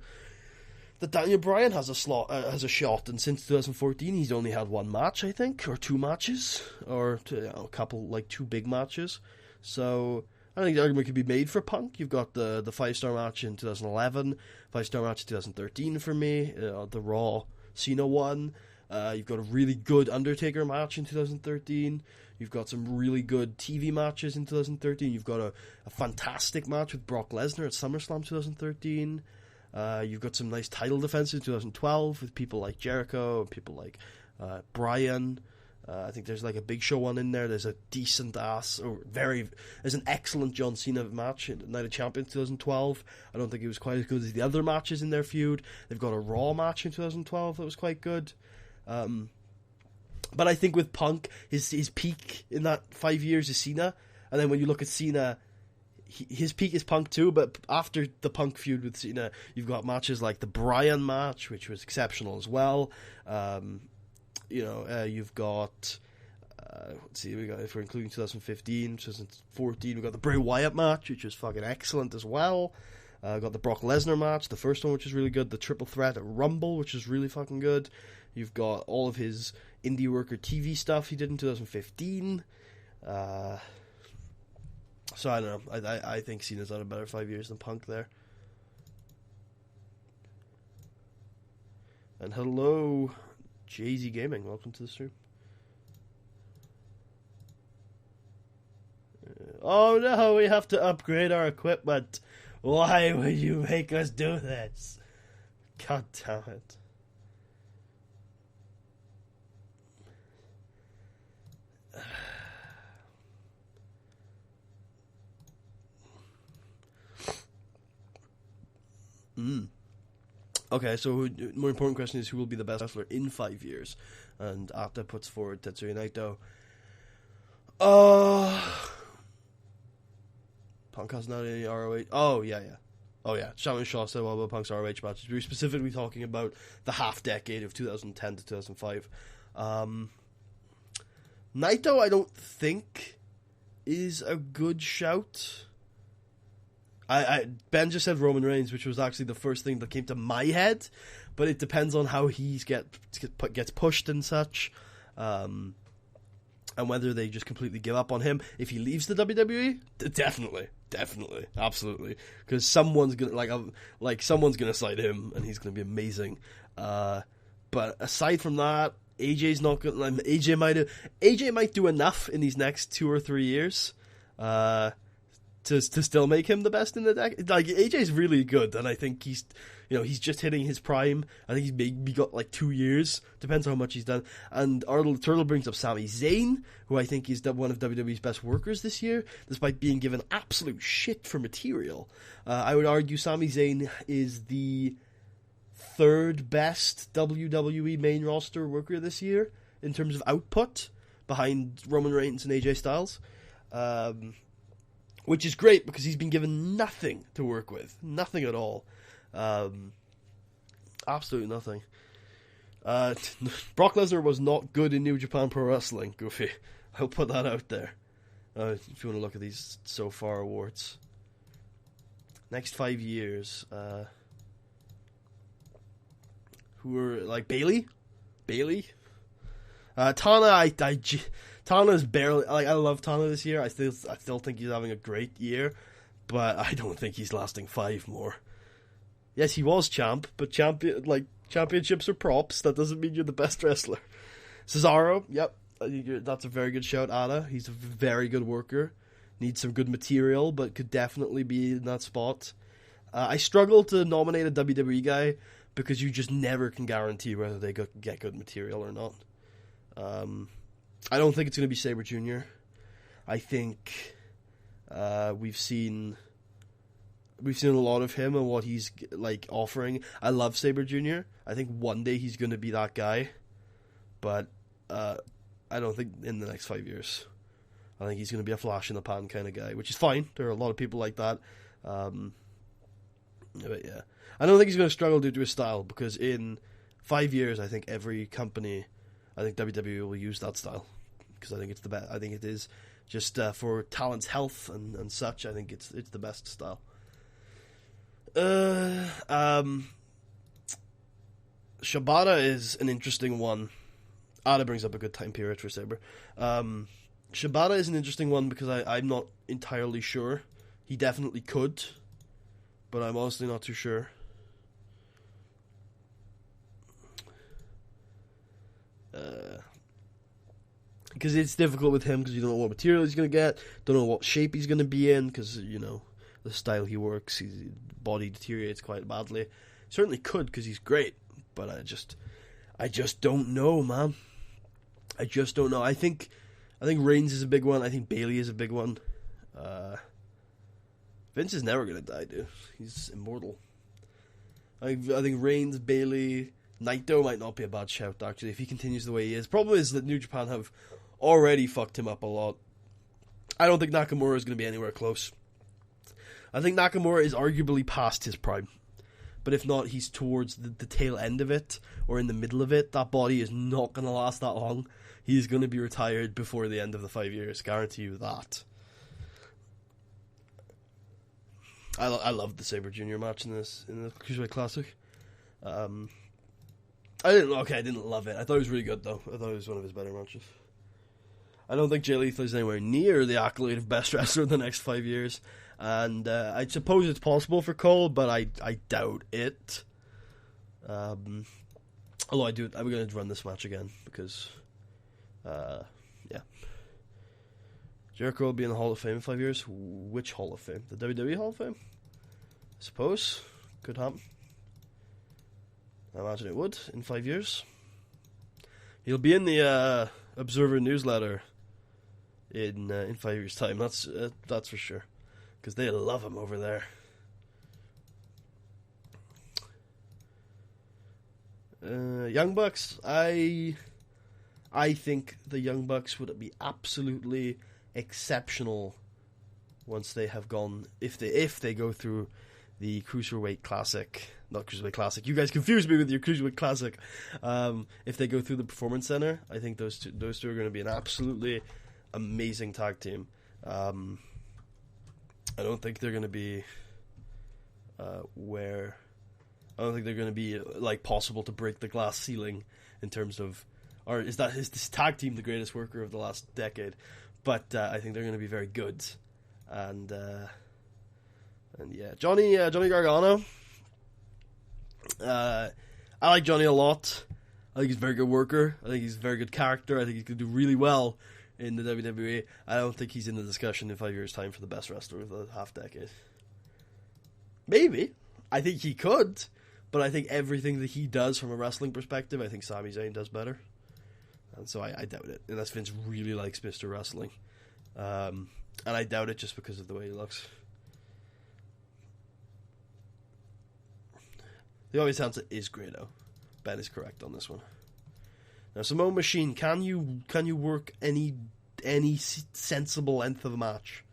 that Daniel Bryan has a shot, and since 2014 he's only had one match, I think, or two matches, or a couple, like 2 big matches. So I think the argument could be made for Punk. You've got the 5-star match in 2011, 5-star match in 2013 for me, the Raw Cena one. You've got a really good Undertaker match in 2013. You've got some really good TV matches in 2013. You've got a fantastic match with Brock Lesnar at SummerSlam 2013. You've got some nice title defenses in 2012 with people like Jericho and people like Bryan. I think there's like a Big Show one in there. There's a there's an excellent John Cena match in Night of Champions 2012. I don't think it was quite as good as the other matches in their feud. They've got a Raw match in 2012 that was quite good. But I think with Punk, his peak in that 5 years is Cena. And then when you look at Cena, his peak is Punk too, but after the Punk feud with Cena, you've got matches like the Bryan match, which was exceptional as well. You've got, let's see, if we're including 2015, 2014, we've got the Bray Wyatt match, which was fucking excellent as well. Got the Brock Lesnar match, the first one, which is really good. The Triple Threat at Rumble, which is really fucking good. You've got all of his Indie Worker TV stuff he did in 2015. So I don't know. I think Cena's had a better 5 years than Punk there. And hello, Jay-Z Gaming. Welcome to the stream. Oh no, we have to upgrade our equipment. Why would you make us do this? God damn it. Okay, so more important question is who will be the best wrestler in 5 years? And Ata puts forward Tetsuya Naito. Punk has not any ROH. Oh, yeah. Oh, yeah. Shaman Shaw said, what about Punk's ROH matches? We were specifically talking about the half-decade of 2010 to 2005. Naito, I don't think, is a good shout. Ben just said Roman Reigns, which was actually the first thing that came to my head, but it depends on how he gets pushed and such, and whether they just completely give up on him. If he leaves the WWE, definitely, absolutely, because someone's gonna someone's gonna cite him, and he's gonna be amazing. But aside from that, AJ's not good. AJ might do enough in these next 2 or 3 years. To still make him the best in the deck. Like, AJ's really good, and I think he's just hitting his prime. I think he's maybe got 2 years, depends on how much he's done. And Ardle Turtle brings up Sami Zayn, who I think is one of WWE's best workers this year, despite being given absolute shit for material. I would argue Sami Zayn is the 3rd best WWE main roster worker this year in terms of output, behind Roman Reigns and AJ Styles. Which is great because he's been given nothing to work with. Nothing at all. Absolutely nothing. Brock Lesnar was not good in New Japan Pro Wrestling, Goofy. I'll put that out there. If you want to look at these so far awards. Next 5 years. Who are, Bailey? Tana, Tana's barely... I love Tana this year. I still think he's having a great year, but I don't think he's lasting 5 more. Yes, he was champ, but championships are props. That doesn't mean you're the best wrestler. Cesaro, yep, that's a very good shout. Ada, he's a very good worker. Needs some good material, but could definitely be in that spot. I struggle to nominate a WWE guy because you just never can guarantee whether they get good material or not. I don't think it's going to be Sabre Jr. I think we've seen a lot of him and what he's offering. I love Sabre Jr. I think one day he's going to be that guy, but I don't think in the next 5 years. I think he's going to be a flash in the pan kind of guy, which is fine. There are a lot of people like that. But yeah, I don't think he's going to struggle due to his style, because in 5 years, I think every company, I think WWE will use that style, because I think it's the best. I think it is just for talent's health and such. I think it's the best style. Shibata is an interesting one. Ada brings up a good time period for Sabre. Shibata is an interesting one because I'm not entirely sure. He definitely could, but I'm honestly not too sure. Because it's difficult with him, because you don't know what material he's going to get, don't know what shape he's going to be in, because, the style he works, his body deteriorates quite badly. Certainly could, because he's great, but I just don't know, man. I just don't know. I think Reigns is a big one. I think Bailey is a big one. Vince is never going to die, dude. He's immortal. I think Reigns, Bailey, Naito might not be a bad shout, actually, if he continues the way he is. Problem is that New Japan have already fucked him up a lot. I don't think Nakamura is going to be anywhere close. I think Nakamura is arguably past his prime. But if not, he's towards the tail end of it, or in the middle of it. That body is not going to last that long. He's going to be retired before the end of the 5 years. Guarantee you that. I loved the Sabre Jr. match in the Cruiserweight Classic. I didn't love it. I thought it was really good, though. I thought it was one of his better matches. I don't think Jay Lethal is anywhere near the accolade of best wrestler in the next 5 years. And I suppose it's possible for Cole, but I doubt it. Although I'm going to run this match again, because, yeah. Jericho will be in the Hall of Fame in 5 years. Which Hall of Fame? The WWE Hall of Fame? I suppose. Could happen. I imagine it would in 5 years. He'll be in the Observer newsletter in 5 years' time. That's for sure, because they love him over there. Young Bucks, I think the Young Bucks would be absolutely exceptional once they have gone, if they go through the Cruiserweight Classic, not Cruiserweight Classic. You guys confuse me with your Cruiserweight Classic. If they go through the Performance Center, I think those two are going to be an absolutely amazing tag team. I don't think they're going to be I don't think they're going to be like possible to break the glass ceiling in terms of, or is this tag team the greatest worker of the last decade? But I think they're going to be very good, and yeah, Johnny Gargano. I like Johnny a lot. I think he's a very good worker. I think he's a very good character. I think he could do really well in the WWE. I don't think he's in the discussion in 5 years' time for the best wrestler of the half decade. Maybe. I think he could, but I think everything that he does from a wrestling perspective, I think Sami Zayn does better. And so I doubt it, unless Vince really likes Mr. Wrestling. And I doubt it just because of the way he looks. The obvious answer is Grado. Ben is correct on this one. Now, Samoa Machine, can you work any sensible length of a match?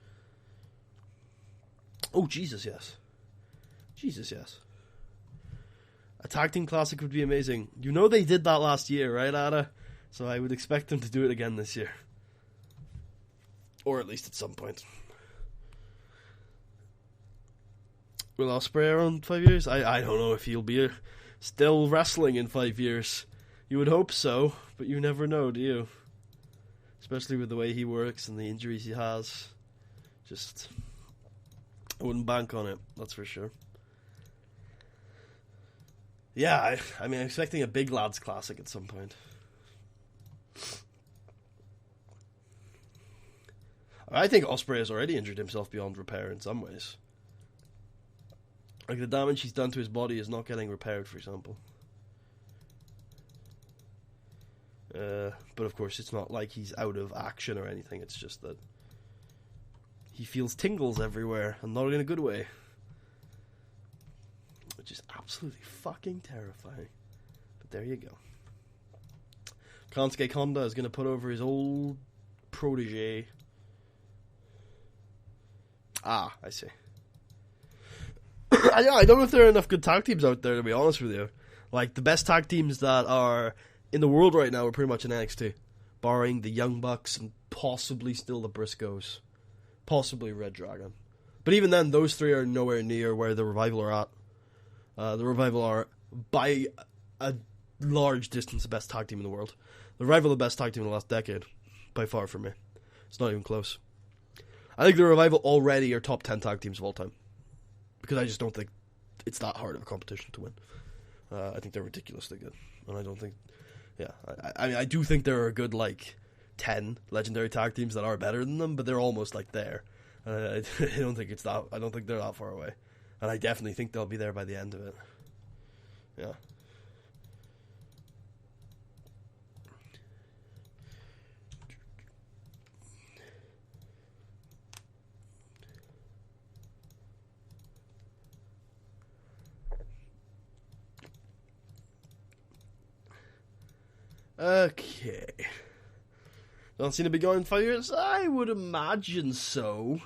Oh, Jesus, yes. Jesus, yes. A tag team classic would be amazing. You know they did that last year, right, Ada? So I would expect them to do it again this year. Or at least at some point. Will Ospreay around 5 years? I don't know if he'll be still wrestling in 5 years. You would hope so, but you never know, do you? Especially with the way he works and the injuries he has. Just, I wouldn't bank on it, that's for sure. Yeah, I mean, I'm expecting a Big Lads Classic at some point. I think Ospreay has already injured himself beyond repair in some ways. Like, the damage he's done to his body is not getting repaired, for example. But of course, it's not like he's out of action or anything. It's just that he feels tingles everywhere, and not in a good way. Which is absolutely fucking terrifying. But there you go. Kansuke Honda is going to put over his old protege. Ah, I see. Yeah, I don't know if there are enough good tag teams out there, to be honest with you. Like, the best tag teams that are in the world right now are pretty much in NXT. Barring the Young Bucks and possibly still the Briscoes. Possibly Red Dragon. But even then, those three are nowhere near where the Revival are at. The Revival are, by a large distance, the best tag team in the world. The Revival are the best tag team in the last decade. By far for me. It's not even close. I think the Revival already are top 10 tag teams of all time. Because I just don't think it's that hard of a competition to win. I think they're ridiculously good. And I don't think... Yeah, I mean, I do think there are a good, 10 legendary tag teams that are better than them, but they're almost, there. I don't think I don't think they're that far away. And I definitely think they'll be there by the end of it. Yeah. Okay. Don't seem to be going 5 years? I would imagine so.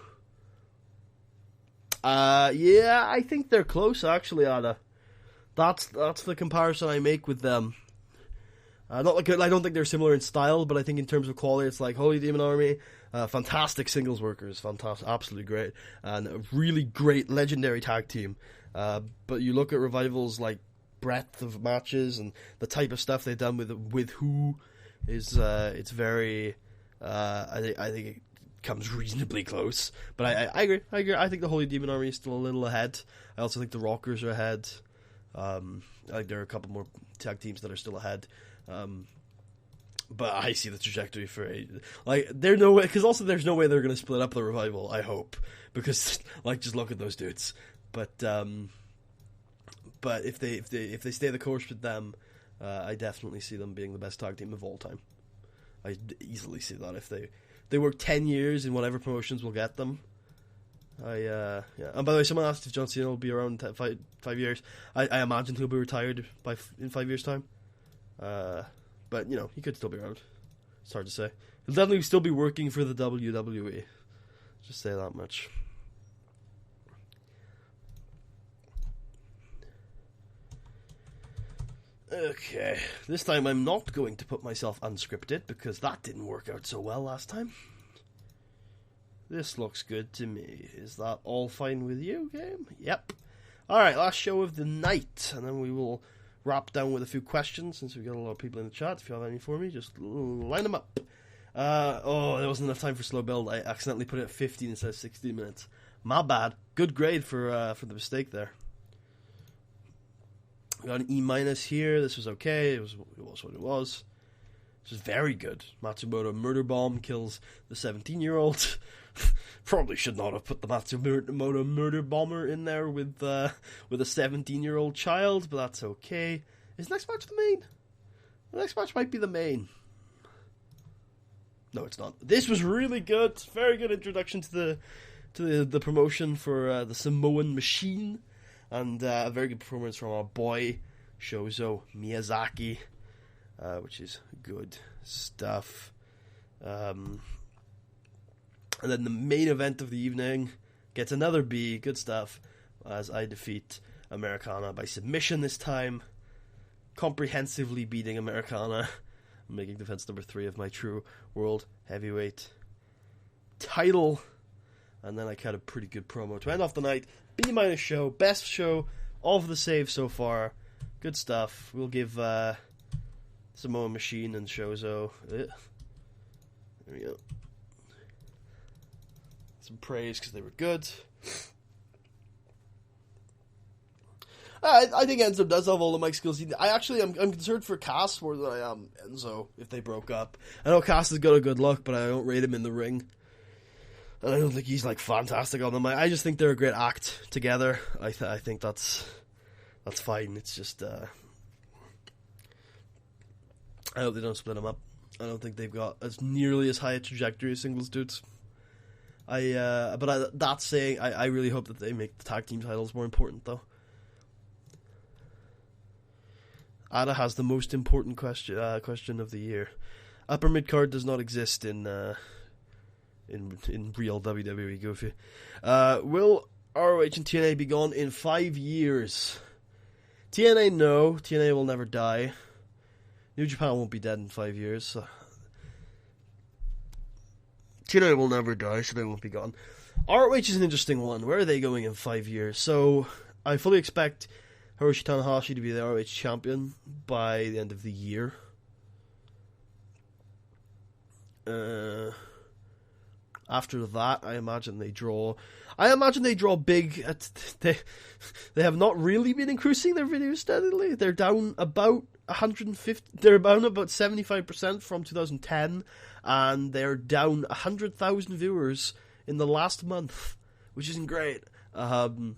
Yeah, I think they're close, actually, Ada. That's the comparison I make with them. I don't think they're similar in style, but I think in terms of quality, it's like Holy Demon Army, fantastic singles workers, fantastic, absolutely great, and a really great legendary tag team. But you look at Revival's breadth of matches and the type of stuff they've done with who is it's very I think it comes reasonably close. But I agree. I think the Holy Demon Army is still a little ahead. I also think the Rockers are ahead. I think there are a couple more tag teams that are still ahead. But I see the trajectory for there's no way, because also there's no way they're going to split up the Revival, I hope, because just look at those dudes. But if they stay the course with them, I definitely see them being the best tag team of all time. I easily see that if they they work 10 years in whatever promotions will get them. Yeah. And by the way, someone asked if John Cena will be around in 5 years. I imagine he'll be retired in 5 years' time. But, he could still be around. It's hard to say. He'll definitely still be working for the WWE. Just say that much. Okay, this time I'm not going to put myself unscripted because that didn't work out so well last time. This looks good to me. Is that all fine with you, game? Yep. Alright, last show of the night, and then we will wrap down with a few questions since we've got a lot of people in the chat. If you have any for me, just line them up. There wasn't enough time for slow build. I accidentally put it at 15 instead of 16 minutes. My bad. Good grade for the mistake there. We got an E- here. This was okay. It was what it was. This is very good. Matsumoto murder bomb kills the 17-year-old. Probably should not have put the Matsumoto murder bomber in there with a 17-year-old child, but that's okay. Is next match the main? The next match might be the main. No, it's not. This was really good. Very good introduction to the promotion for the Samoan Machine. And a very good performance from our boy, Shozo Miyazaki, which is good stuff. And then the main event of the evening gets another B, good stuff, as I defeat Americana by submission this time, comprehensively beating Americana, making defense number 3 of my true world heavyweight title. And then I cut a pretty good promo to end off the night. B- show, best show of the save so far. Good stuff. We'll give Samoan Machine and Shozo. There we go. Some praise because they were good. I think Enzo does have all the mic skills. I'm concerned for Cass more than I am Enzo if they broke up. I know Cass has got a good look, but I don't rate him in the ring. And I don't think he's fantastic on the mic. I just think they're a great act together. I think that's fine. It's just I hope they don't split them up. I don't think they've got as nearly as high a trajectory as singles dudes. That saying, I really hope that they make the tag team titles more important though. Ada has the most important question of the year. Upper mid card does not exist in real WWE Goofy. Will ROH and TNA be gone in 5 years? TNA, no. TNA will never die. New Japan won't be dead in 5 years. So. TNA will never die, so they won't be gone. ROH is an interesting one. Where are they going in 5 years? So, I fully expect Hiroshi Tanahashi to be the ROH champion by the end of the year. After that, I imagine they draw big. They have not really been increasing their videos steadily. They're down about 150. They're down about 75% from 2010, and they're down 100,000 viewers in the last month, which isn't great. But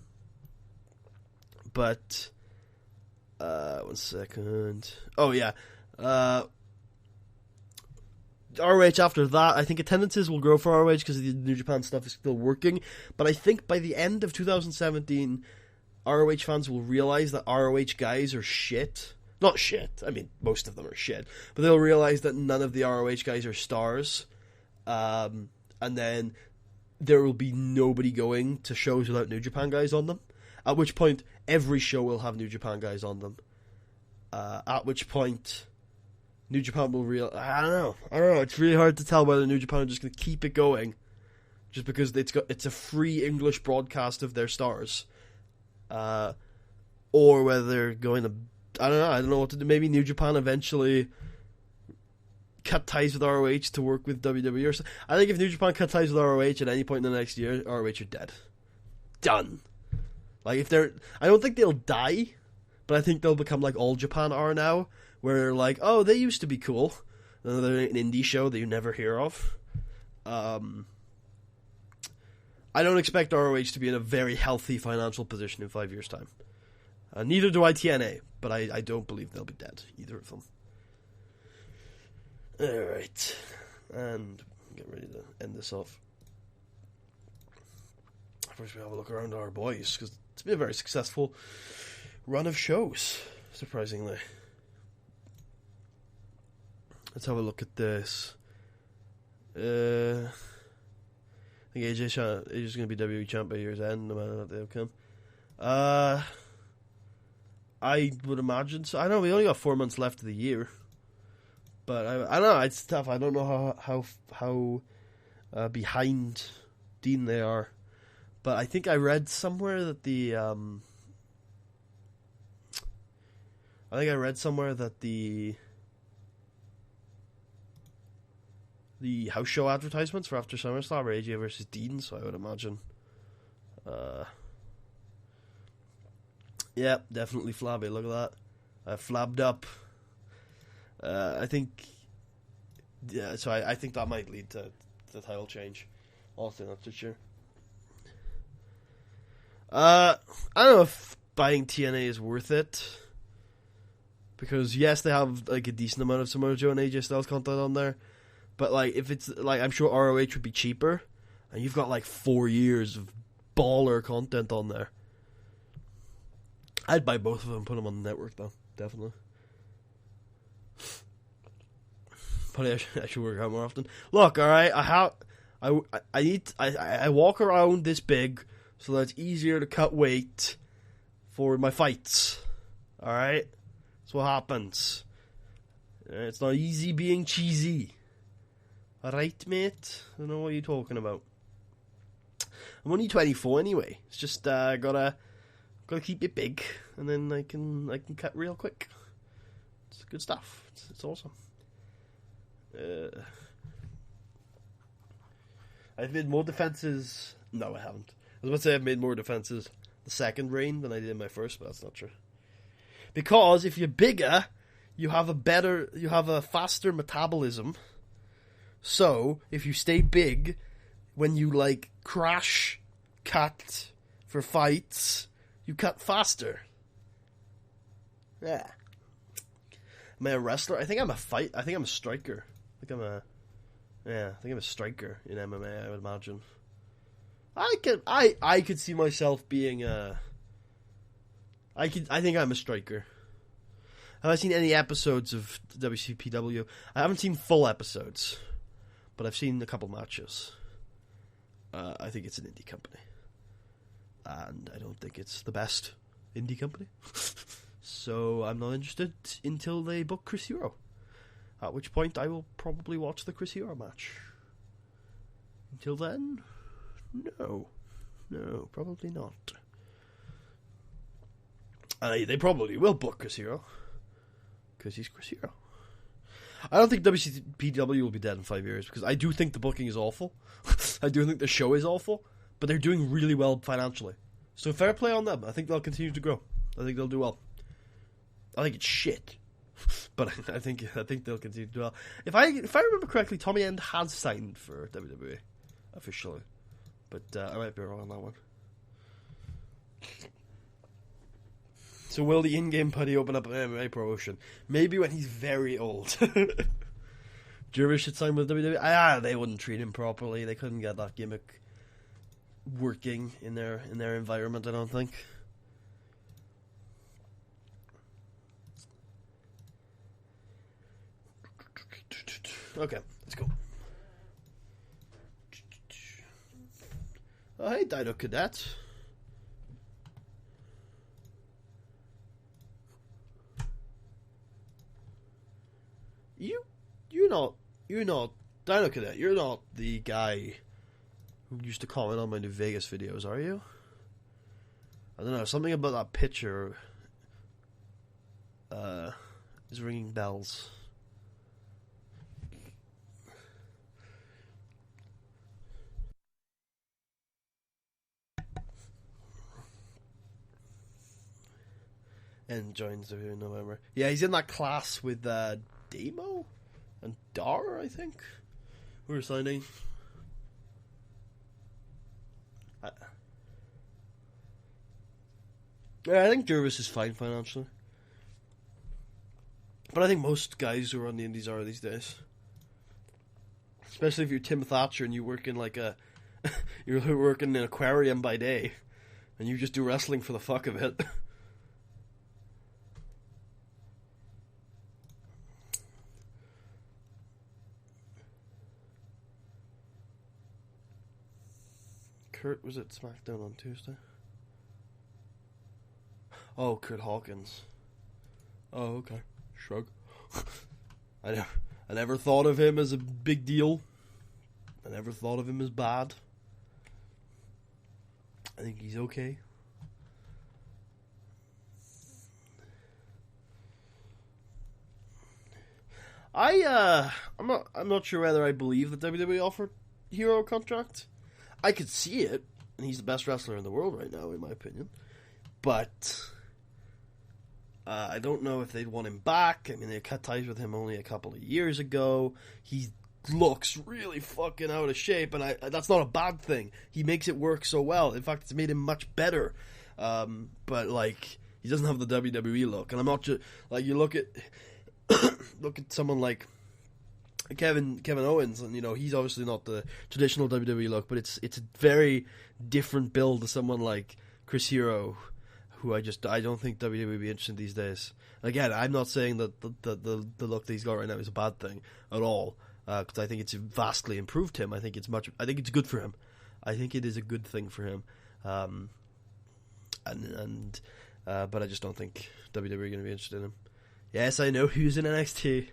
1 second. Oh yeah. ROH after that, I think attendances will grow for ROH because the New Japan stuff is still working. But I think by the end of 2017, ROH fans will realize that ROH guys are shit. Not shit. I mean, most of them are shit. But they'll realize that none of the ROH guys are stars. And then there will be nobody going to shows without New Japan guys on them. At which point, every show will have New Japan guys on them. At which point, New Japan will I don't know. It's really hard to tell whether New Japan are just going to keep it going, just because it's a free English broadcast of their stars, or whether they're going to. I don't know what to do. Maybe New Japan eventually cut ties with ROH to work with WWE or something. I think if New Japan cut ties with ROH at any point in the next year, ROH are dead. Done. I don't think they'll die, but I think they'll become like All Japan are now, where they're like, oh, they used to be cool. And they're an indie show that you never hear of. I don't expect ROH to be in a very healthy financial position in 5 years' time. Neither do I TNA, but I don't believe they'll be dead, either of them. Alright. And get ready to end this off. First, we have a look around our boys, because it's been a very successful run of shows, surprisingly. Let's have a look at this. I think AJ's going to be WWE champ by year's end, no matter what the outcome. I would imagine so. I know we only got 4 months left of the year, but I don't know. It's tough. I don't know how behind Dean they are, but I think I read somewhere that the house show advertisements for after SummerSlam are AJ versus Dean, so I would imagine. Yeah, definitely flabby. Look at that. I flabbed up. I think. Yeah, so I think that might lead to the title change. Also, not too sure. I don't know if buying TNA is worth it. Because, yes, they have like a decent amount of Samoa Joe and AJ Styles content on there. But, like, if it's, like, I'm sure ROH would be cheaper. And you've got, like, 4 years of baller content on there. I'd buy both of them and put them on the network, though. Definitely. Probably I should work out more often. Look, alright, I walk around this big, so that it's easier to cut weight for my fights. Alright? That's what happens. It's not easy being cheesy. Alright, mate? I don't know what you're talking about. I'm only 24 anyway. It's just gotta keep it big, and then I can cut real quick. It's good stuff. It's awesome. I've made more defenses. No, I haven't. I was about to say I've made more defenses the second reign than I did in my first, but that's not true. Because if you're bigger, you have a faster metabolism. So if you stay big, when you like crash cut for fights, you cut faster. Yeah. Am I a wrestler? I think I'm a striker. I think I'm a striker in MMA, I would imagine. I could see myself being I think I'm a striker. Have I seen any episodes of WCPW? I haven't seen full episodes, but I've seen a couple matches. I think it's an indie company. And I don't think it's the best indie company. So I'm not interested until they book Chris Hero. At which point I will probably watch the Chris Hero match. Until then, no. No, probably not. They probably will book Chris Hero. Because he's Chris Hero. I don't think WCPW will be dead in 5 years, because I do think the booking is awful. I do think the show is awful. But they're doing really well financially. So fair play on them. I think they'll continue to grow. I think they'll do well. I think it's shit. But I think they'll continue to do well. If I remember correctly, Tommy End has signed for WWE officially. But I might be wrong on that one. So will the in-game putty open up an MMA promotion? Maybe when he's very old. Jervis should sign with WWE. They wouldn't treat him properly. They couldn't get that gimmick working in their environment, I don't think. Okay, let's go. Oh, hey, Dido Cadet. You're not Dino Cadet. You're not the guy who used to comment on my New Vegas videos, are you? I don't know. Something about that picture is ringing bells. And joins the in November. Yeah, he's in that class with Demo and Dar, I think. We're signing. Yeah, I think Jervis is fine financially. But I think most guys who are on the indies are these days. Especially if you're Tim Thatcher and you work in like a, you're working in an aquarium by day, and you just do wrestling for the fuck of it. Kurt was at SmackDown on Tuesday. Oh, Kurt Hawkins. Oh, okay. Shrug. I never thought of him as a big deal. I never thought of him as bad. I think he's okay. I'm not sure whether I believe that WWE offered Hero a contract. I could see it, and he's the best wrestler in the world right now, in my opinion. But I don't know if they'd want him back. I mean, they cut ties with him only a couple of years ago. He looks really fucking out of shape, and that's not a bad thing. He makes it work so well. In fact, it's made him much better. But like, he doesn't have the WWE look, and I'm not just like, you look at look at someone like Kevin Owens, and you know, he's obviously not the traditional WWE look, but it's a very different build to someone like Chris Hero, who I don't think WWE would be interested these days. Again, I'm not saying that the look that he's got right now is a bad thing at all, because I think it's vastly improved him. I think it's good for him. I think it is a good thing for him. But I just don't think WWE are going to be interested in him. Yes, I know he was in NXT.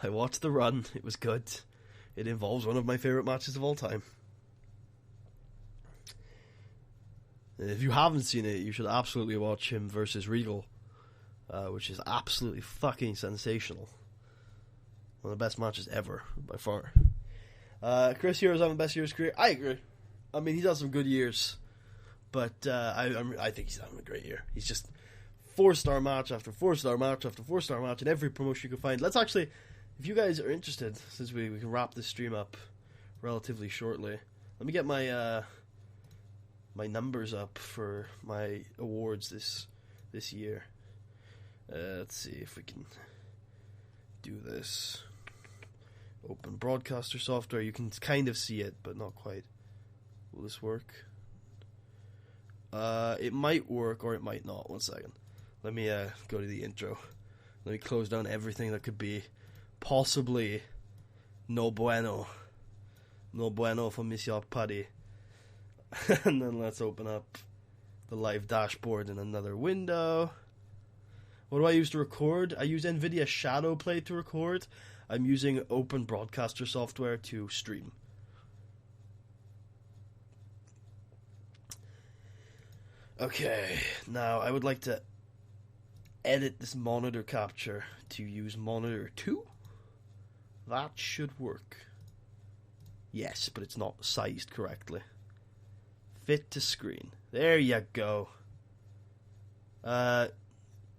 I watched the run. It was good. It involves one of my favorite matches of all time. And if you haven't seen it, you should absolutely watch him versus Regal, which is absolutely fucking sensational. One of the best matches ever, by far. Chris Hero's having the best year of his career. I agree. I mean, he's had some good years, but I think he's having a great year. He's just 4-star match after 4-star match after 4-star match in every promotion you can find. Let's actually, if you guys are interested, since we can wrap this stream up relatively shortly, let me get my my numbers up for my awards this year. Let's see if we can do this. Open broadcaster software. You can kind of see it, but not quite. Will this work? It might work or it might not. 1 second. Let me go to the intro. Let me close down everything that could be possibly no bueno. No bueno for Monsieur Puddy. And then let's open up the live dashboard in another window. What do I use to record? I use NVIDIA Shadowplay to record. I'm using Open Broadcaster software to stream. Okay, now I would like to edit this monitor capture to use monitor 2. That should work. Yes, but it's not sized correctly. Fit to screen. There you go. It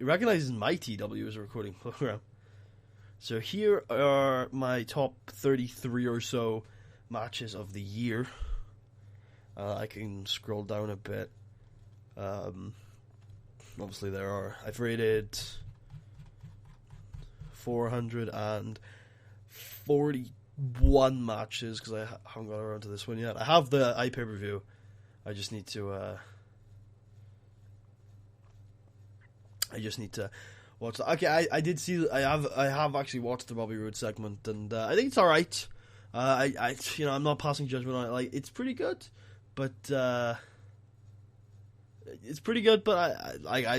recognizes my TW as a recording program. So here are my top 33 or so matches of the year. I can scroll down a bit. Obviously I've rated 441 matches because I haven't got around to this one yet. I have the iPay-per-view. I just need to watch that. Okay, I did see. I have actually watched the Bobby Roode segment, and I think it's all right. I'm not passing judgment on it. Like, it's pretty good, but I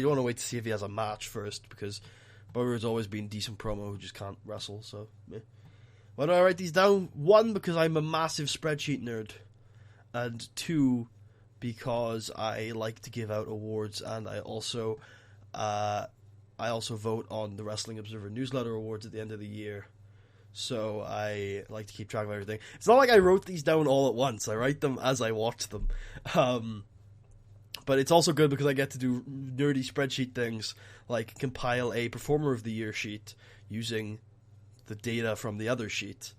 want to wait to see if he has a match first, because Bobby Roode's always been decent promo who just can't wrestle. So, yeah. Why do I write these down? 1, because I'm a massive spreadsheet nerd, and 2, because I like to give out awards, and I also vote on the Wrestling Observer Newsletter Awards at the end of the year. So I like to keep track of everything. It's not like I wrote these down all at once. I write them as I watch them. But it's also good because I get to do nerdy spreadsheet things, like compile a Performer of the Year sheet using the data from the other sheet.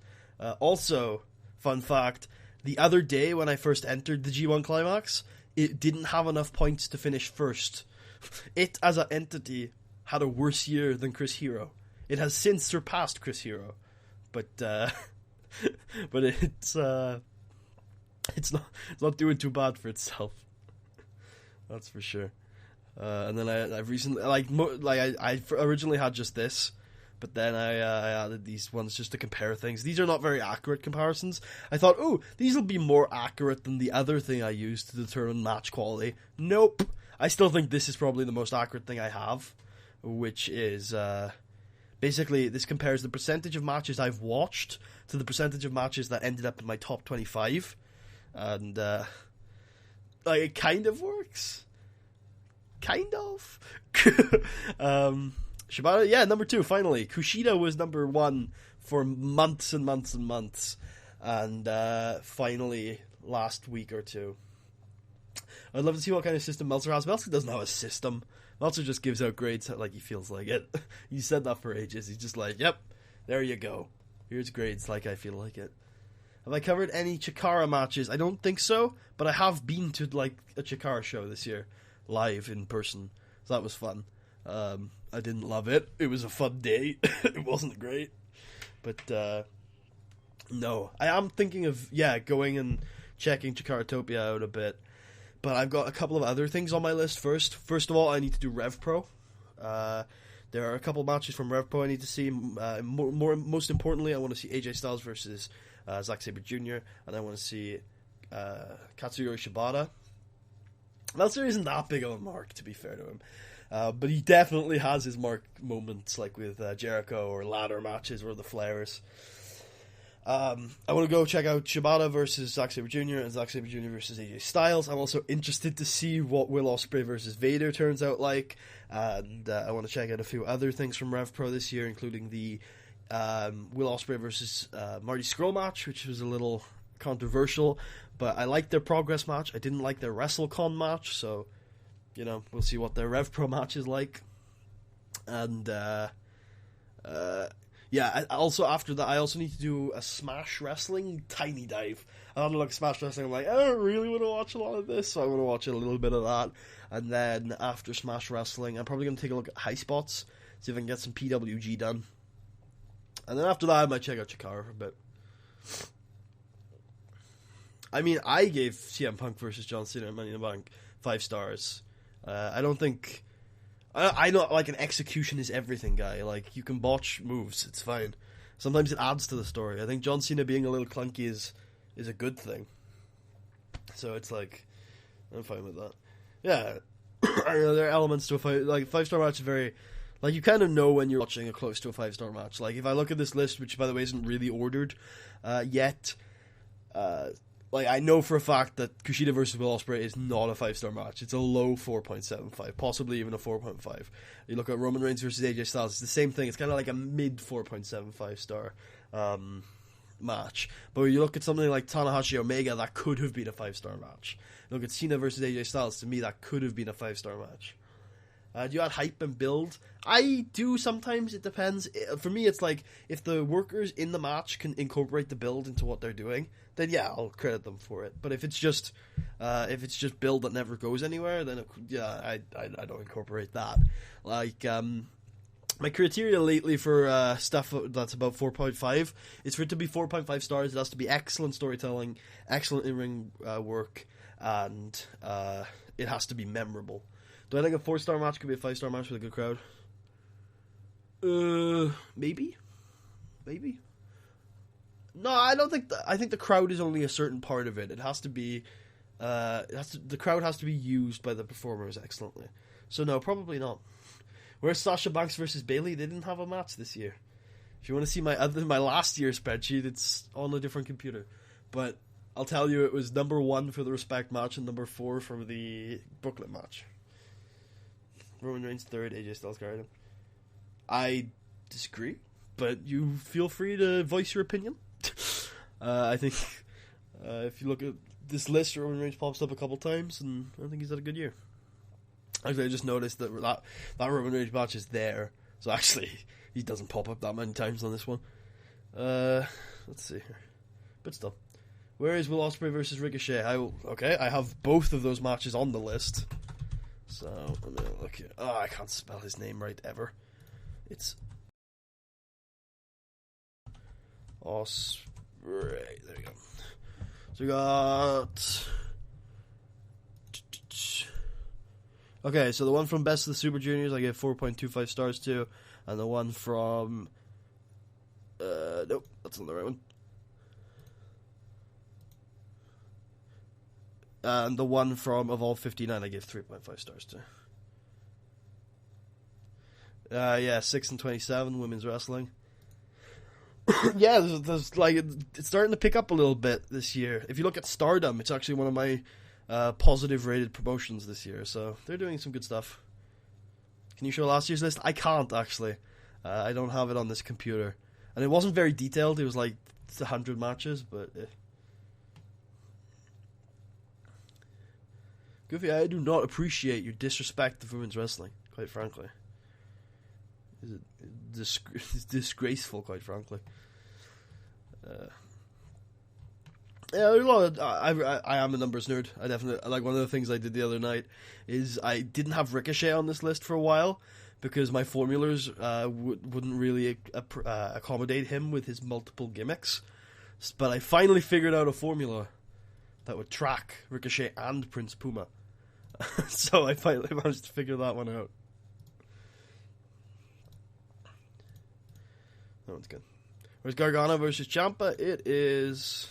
Also, fun fact, the other day when I first entered the G1 Climax, it didn't have enough points to finish first. It, as an entity, had a worse year than Chris Hero. It has since surpassed Chris Hero. But but it's not doing too bad for itself. That's for sure. And then I've recently I originally had just this, but then I added these ones just to compare things. These are not very accurate comparisons. I thought, oh, these will be more accurate than the other thing I used to determine match quality. Nope. I still think this is probably the most accurate thing I have, which is basically this compares the percentage of matches I've watched to the percentage of matches that ended up in my top 25, and it kind of works. Kind of. Shibata, yeah, number 2, finally. Kushida was number 1 for months and months and months. And finally, last week or two. I'd love to see what kind of system Meltzer has. Meltzer doesn't have a system. Meltzer just gives out grades like he feels like it. He said that for ages. He's just like, yep, there you go. Here's grades like I feel like it. Have I covered any Chikara matches? I don't think so, but I have been to like a Chikara show this year. Live in person, so that was fun. I didn't love it. It was a fun day. It wasn't great, but no, I am thinking of going and checking Chikaratopia out a bit. But I've got a couple of other things on my list first. First of all, I need to do Rev Pro. There are a couple of matches from Rev Pro I need to see. Most importantly, I want to see AJ Styles versus Zack Sabre Jr. and I want to see Katsuyori Shibata. Meltzer isn't that big of a mark, to be fair to him. But he definitely has his mark moments, like with Jericho or ladder matches or the Flares. I want to go check out Shibata versus Zack Sabre Jr. and Zack Sabre Jr. versus AJ Styles. I'm also interested to see what Will Ospreay versus Vader turns out like. And I want to check out a few other things from Rev Pro this year, including the Will Ospreay versus Marty Scurll match, which was a little controversial. But I liked their Progress match. I didn't like their WrestleCon match, so, we'll see what their Rev Pro match is like. And, also after that, I also need to do a Smash Wrestling tiny dive. I don't look at Smash Wrestling, I'm like, I don't really want to watch a lot of this, so I'm going to watch a little bit of that. And then after Smash Wrestling, I'm probably going to take a look at High Spots, see if I can get some PWG done. And then after that, I might check out Chikara for a bit. I mean, I gave CM Punk versus John Cena at Money in the Bank 5 stars. I don't think... I know, like, an execution is everything guy. Like, you can botch moves, it's fine. Sometimes it adds to the story. I think John Cena being a little clunky is a good thing. So it's like, I'm fine with that. Yeah, I know there are elements to a 5-star match is very... Like, you kind of know when you're watching a close to a 5-star match. Like, if I look at this list, which, by the way, isn't really ordered yet... I know for a fact that Kushida versus Will Ospreay is not a 5-star match. It's a low 4.75, possibly even a 4.5. You look at Roman Reigns versus AJ Styles, it's the same thing. It's kind of like a mid 4.75 star match. But when you look at something like Tanahashi Omega, that could have been a 5-star match. You look at Cena versus AJ Styles, to me, that could have been a 5-star match. Do you add hype and build? I do sometimes, it depends. For me, it's like, if the workers in the match can incorporate the build into what they're doing, then yeah, I'll credit them for it. But if it's just build that never goes anywhere, then I don't incorporate that. Like, my criteria lately for stuff that's about 4.5 is for it to be 4.5 stars, it has to be excellent storytelling, excellent in-ring work, and it has to be memorable. Do I think a 4-star match could be a 5-star match with a good crowd? Maybe. No, I don't think. I think the crowd is only a certain part of it. It has to be. The crowd has to be used by the performers excellently. So no, probably not. Where's Sasha Banks versus Bayley? They didn't have a match this year. If you want to see my last year's spreadsheet, it's on a different computer. But I'll tell you, it was number 1 for the Respect match and number 4 for the Brooklyn match. Roman Reigns 3rd, AJ Styles carried him. I disagree, but you feel free to voice your opinion. I think if you look at this list, Roman Reigns pops up a couple times, and I think he's had a good year. Actually, I just noticed that Roman Reigns match is there, so actually he doesn't pop up that many times on this one. Let's see here. But still. Where is Will Ospreay versus Ricochet? I have both of those matches on the list. So, I'm going to look here. Oh, I can't spell his name right ever. It's Right, there we go. So we got... Okay, so the one from Best of the Super Juniors I gave 4.25 stars to, and the one from... nope, that's not the right one. And the one from Evolve 59 I gave 3.5 stars to. Yeah, 6 and 27, women's wrestling. Yeah, there's like, it's starting to pick up a little bit this year. If you look at Stardom, it's actually one of my positive rated promotions this year, so they're doing some good stuff. Can you show last year's list? I can't, actually. I don't have it on this computer. And it wasn't very detailed, it was like 100 matches, but... Goofy, I do not appreciate your disrespect of women's wrestling, quite frankly. It's disgraceful, quite frankly. Yeah, a lot of, I am a numbers nerd. I definitely, like, one of the things I did the other night is I didn't have Ricochet on this list for a while because my formulas wouldn't really accommodate him with his multiple gimmicks. But I finally figured out a formula that would track Ricochet and Prince Puma. So I finally managed to figure that one out. That one's good. Where's Gargano versus Ciampa? It is...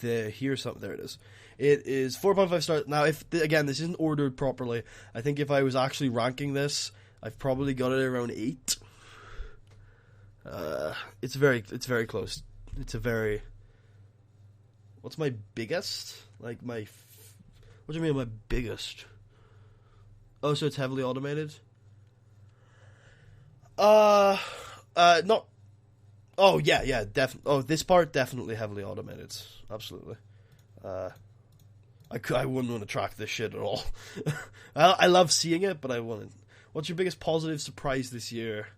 here's something. There it is. It is 4.5 stars. Now, if again, this isn't ordered properly. I think if I was actually ranking this, I've probably got it around 8. It's very close. It's a very... What's my biggest? Like my... What do you mean my biggest? Oh, so it's heavily automated? Not... Oh, yeah, definitely. Oh, this part, definitely heavily automated. Absolutely. I wouldn't want to track this shit at all. I love seeing it, but I wouldn't. What's your biggest positive surprise this year?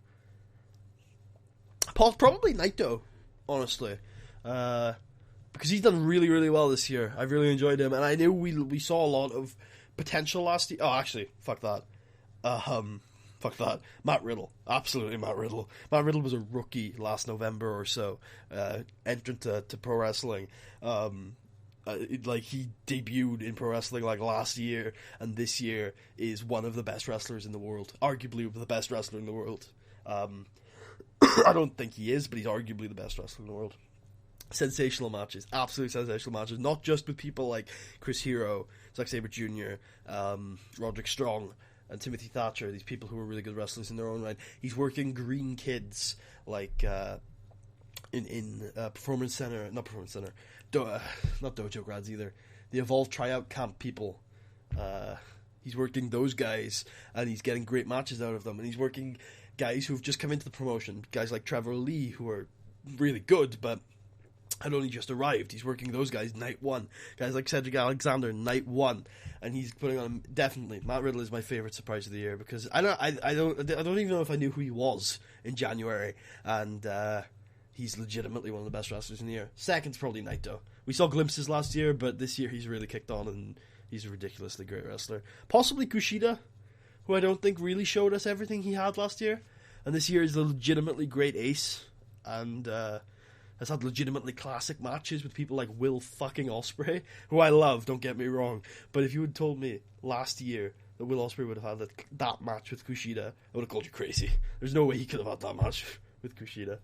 Probably Naito, honestly. Because he's done really, really well this year. I've really enjoyed him, and I knew we saw a lot of potential last year. Oh, actually, fuck that. Fuck that. Matt Riddle. Absolutely Matt Riddle. Matt Riddle was a rookie last November or so, entrant to pro wrestling. He debuted in pro wrestling like last year, and this year is one of the best wrestlers in the world. Arguably the best wrestler in the world. I don't think he is, but he's arguably the best wrestler in the world. Sensational matches. Absolutely sensational matches. Not just with people like Chris Hero, Zack Sabre Jr., Roderick Strong, and Timothy Thatcher, these people who are really good wrestlers in their own right. He's working green kids, like, in Performance Center, not Performance Center, not Dojo Grads either, the Evolve Tryout Camp people. He's working those guys, and he's getting great matches out of them, and he's working guys who've just come into the promotion, guys like Trevor Lee, who are really good, but had only just arrived. He's working those guys night one. Guys like Cedric Alexander night one, and he's putting on definitely. Matt Riddle is my favorite surprise of the year because I don't even know if I knew who he was in January, and he's legitimately one of the best wrestlers in the year. Second's probably Naito. We saw glimpses last year, but this year he's really kicked on, and he's a ridiculously great wrestler. Possibly Kushida, who I don't think really showed us everything he had last year, and this year is a legitimately great ace, and has had legitimately classic matches with people like Will fucking Ospreay, who I love, don't get me wrong. But if you had told me last year that Will Ospreay would have had that match with Kushida, I would have called you crazy. There's no way he could have had that match with Kushida.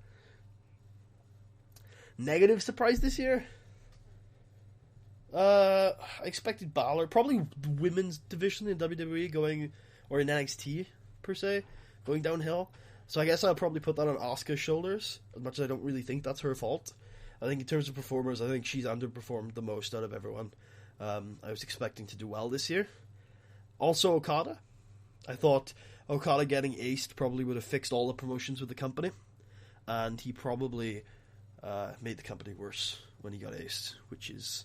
Negative surprise this year? I expected Balor, probably the women's division in WWE going, or in NXT per se, going downhill. So I guess I'll probably put that on Asuka's shoulders, as much as I don't really think that's her fault. I think in terms of performers, I think she's underperformed the most out of everyone. I was expecting to do well this year. Also Okada. I thought Okada getting aced probably would have fixed all the promotions with the company, and he probably made the company worse when he got aced, which is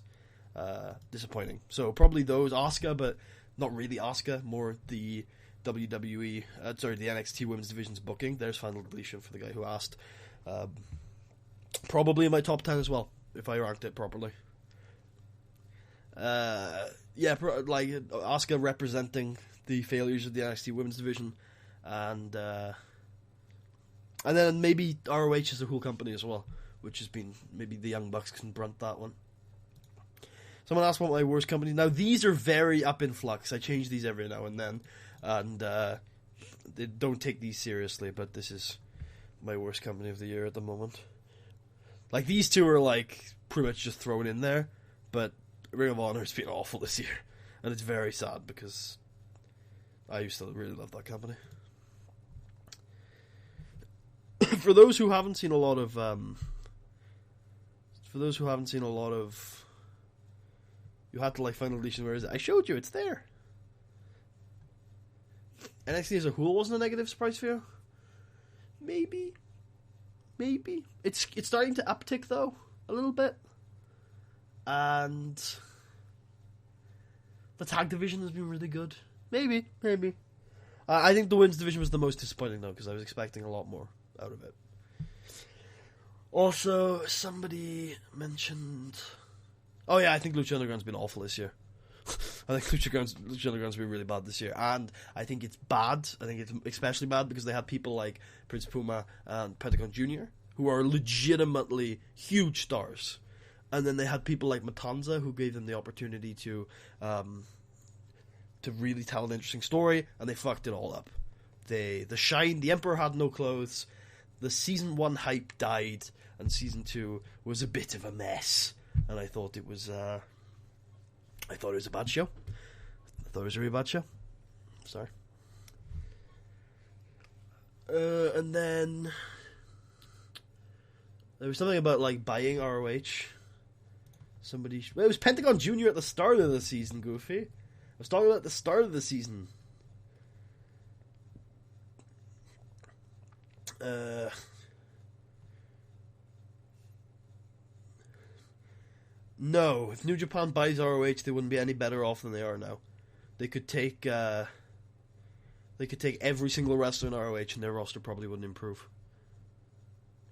disappointing. So probably those, Asuka, but not really Asuka, more the WWE, the NXT Women's Division's booking. There's final deletion for the guy who asked. Probably in my top 10 as well, if I ranked it properly. Like Asuka representing the failures of the NXT Women's Division, and And then maybe ROH is a cool company as well, which has been, maybe the Young Bucks can brunt that one. Someone asked what my worst company. Now, these are very up in flux. I change these every now and then. And they don't take these seriously, but this is my worst company of the year at the moment. Like, these two are, like, pretty much just thrown in there, but Ring of Honor has been awful this year. And it's very sad, because I used to really love that company. For those who haven't seen a lot of... You had to, like, Final Deletion, where is it? I showed you, it's there. NXT as a whole wasn't a negative surprise for you? Maybe. It's starting to uptick, though, a little bit. And the tag division has been really good. Maybe. I think the women's division was the most disappointing, though, because I was expecting a lot more out of it. Also, somebody mentioned... Oh yeah, I think Lucha Underground's been awful this year. I think Lucha Underground's been really bad this year, and I think it's bad. I think it's especially bad because they had people like Prince Puma and Pentagon Jr., who are legitimately huge stars, and then they had people like Matanza, who gave them the opportunity to really tell an interesting story, and they fucked it all up. The Emperor had no clothes. The season 1 hype died, and season 2 was a bit of a mess. And I thought it was a bad show. I thought it was a really bad show. Sorry. And then there was something about, like, buying ROH. It was Pentagon Jr. at the start of the season, Goofy. I was talking about the start of the season. No, if New Japan buys ROH, they wouldn't be any better off than they are now. They could take every single wrestler in ROH, and their roster probably wouldn't improve.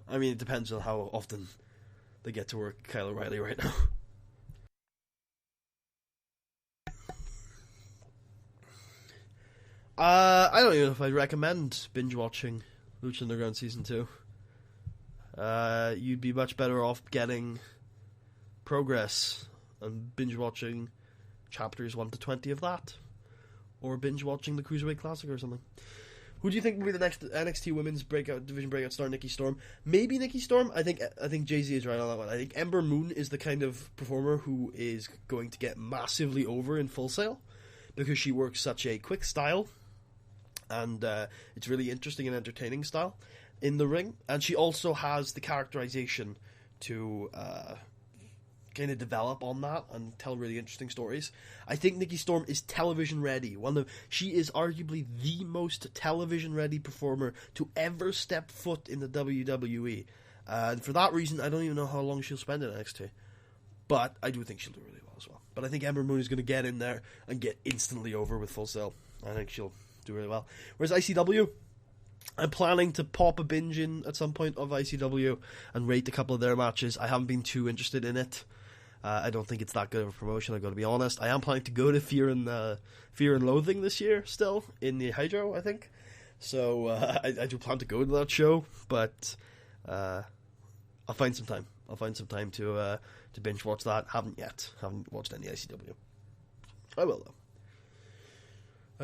I mean, it depends on how often they get to work Kyle O'Reilly right now. I don't even know if I'd recommend binge watching Lucha Underground Season 2. You'd be much better off getting Progress and binge watching chapters 1 to 20 of that, or binge watching the Cruiserweight Classic or something. Who do you think will be the next NXT Women's Division breakout star? Nikki Storm? Maybe Nikki Storm. I think Jay-Z is right on that one. I think Ember Moon is the kind of performer who is going to get massively over in Full Sail, because she works such a quick style, and it's really interesting and entertaining style in the ring, and she also has the characterization to kind of develop on that and tell really interesting stories. I think Nikki Storm is television ready. She is arguably the most television ready performer to ever step foot in the WWE. And for that reason, I don't even know how long she'll spend in NXT. But I do think she'll do really well as well. But I think Ember Moon is going to get in there and get instantly over with Full Sail. I think she'll do really well. Whereas ICW, I'm planning to pop a binge in at some point of ICW and rate a couple of their matches. I haven't been too interested in it. I don't think it's that good of a promotion, I've got to be honest. I am planning to go to Fear and Loathing this year, still, in the Hydro, I think. So, I do plan to go to that show, but I'll find some time. I'll find some time to binge watch that. Haven't watched any ICW. I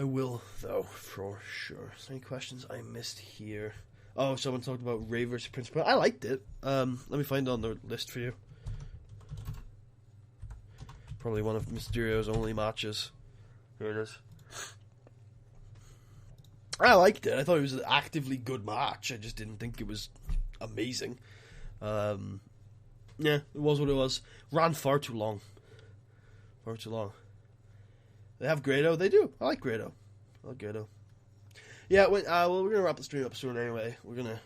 will, though, for sure. Any questions I missed here? Oh, someone talked about Ray vs. Prince Puma. I liked it. Let me find it on the list for you. Probably one of Mysterio's only matches. Here it is. I liked it. I thought it was an actively good match. I just didn't think it was amazing. Yeah, it was what it was. Ran far too long. They have Grado. They do. I like Grado. Yeah, well, we're going to wrap the stream up soon anyway. We're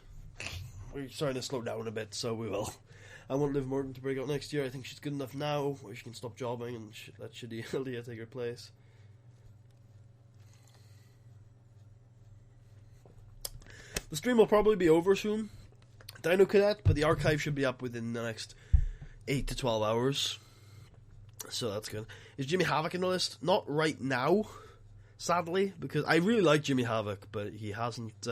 starting to slow down a bit, so we will. I want Liv Morgan to break out next year. I think she's good enough now where she can stop jobbing and let shitty Ilya take her place. The stream will probably be over soon. Dino Cadet, but the archive should be up within the next 8 to 12 hours. So that's good. Is Jimmy Havoc in the list? Not right now, sadly, because I really like Jimmy Havoc, but he hasn't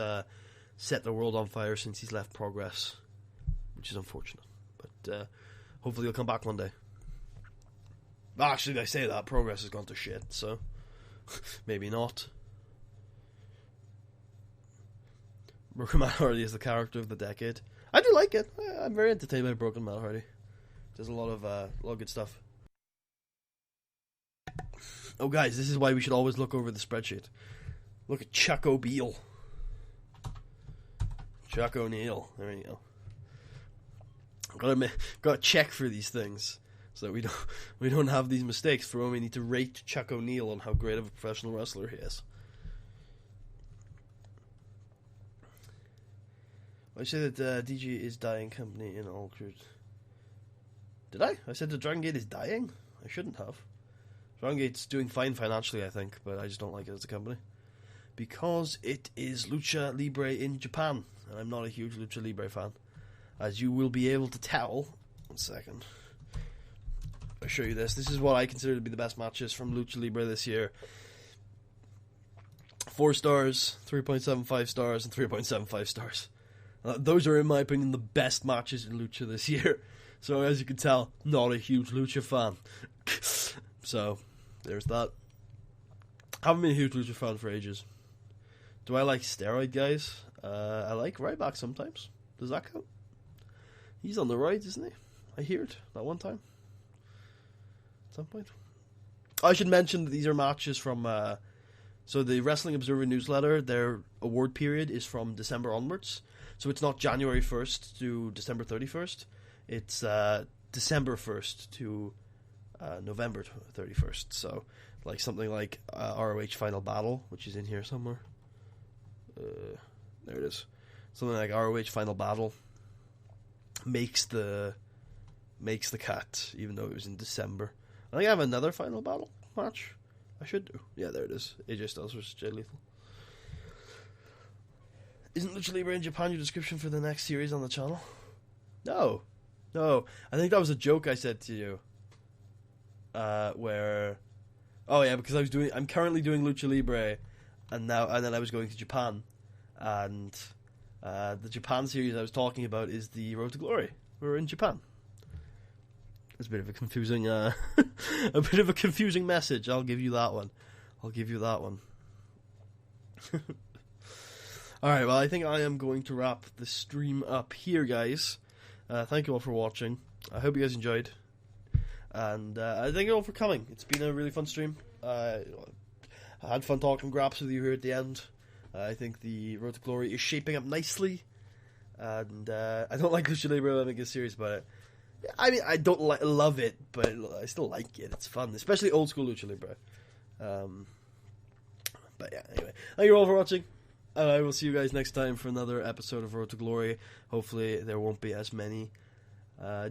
set the world on fire since he's left Progress, which is unfortunate. But hopefully he'll come back one day. Actually, I say that, Progress has gone to shit, so maybe not. Broken Matt Hardy is the character of the decade. I do like it. I'm very entertained by Broken Matt Hardy. There's a lot of good stuff. Oh, guys, this is why we should always look over the spreadsheet. Look at Chuck O'Beal. Chuck O'Neill. There you go. Gotta check for these things so that we don't have these mistakes. For when we need to rate Chuck O'Neill on how great of a professional wrestler he is. I said that DG is dying company in all truth. Did I? I said that Dragon Gate is dying? I shouldn't have. Dragon Gate's doing fine financially, I think, but I just don't like it as a company. Because it is Lucha Libre in Japan, and I'm not a huge Lucha Libre fan. As you will be able to tell. 1 second. I'll show you this. This is what I consider to be the best matches from Lucha Libre this year. 4 stars, 3.75 stars, and 3.75 stars. Those are, in my opinion, the best matches in Lucha this year. So, as you can tell, not a huge Lucha fan. So, there's that. Haven't been a huge Lucha fan for ages. Do I like Steroid guys? I like Ryback sometimes. Does that count? He's on the roids, isn't he? I hear it that one time. At some point. I should mention that these are matches from... so the Wrestling Observer newsletter, their award period is from December onwards. So it's not January 1st to December 31st. It's December 1st to November 31st. So like something like ROH Final Battle, which is in here somewhere. There it is. Something like ROH Final Battle makes the cut, even though it was in December. I think I have another Final Battle match. I should do. Yeah, there it is. AJ Styles vs. Jay Lethal. Isn't Lucha Libre in Japan your description for the next series on the channel? No. I think that was a joke I said to you. Where... Oh yeah, because I'm currently doing Lucha Libre, and then I was going to Japan, and the Japan series I was talking about is the Road to Glory. We're in Japan. It's a bit of a confusing, confusing message. I'll give you that one. Alright, well, I think I am going to wrap the stream up here, guys. Thank you all for watching. I hope you guys enjoyed. And I thank you all for coming. It's been a really fun stream. I had fun talking graps with you here at the end. I think the Road to Glory is shaping up nicely. And I don't like Lucha Libre. I think it's serious about it. I mean, I don't love it, but I still like it. It's fun, especially old school Lucha Libre. But yeah, anyway. Thank you all for watching. I will see you guys next time for another episode of Road to Glory. Hopefully there won't be as many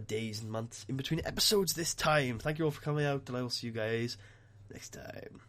days and months in between episodes this time. Thank you all for coming out, and I will see you guys next time.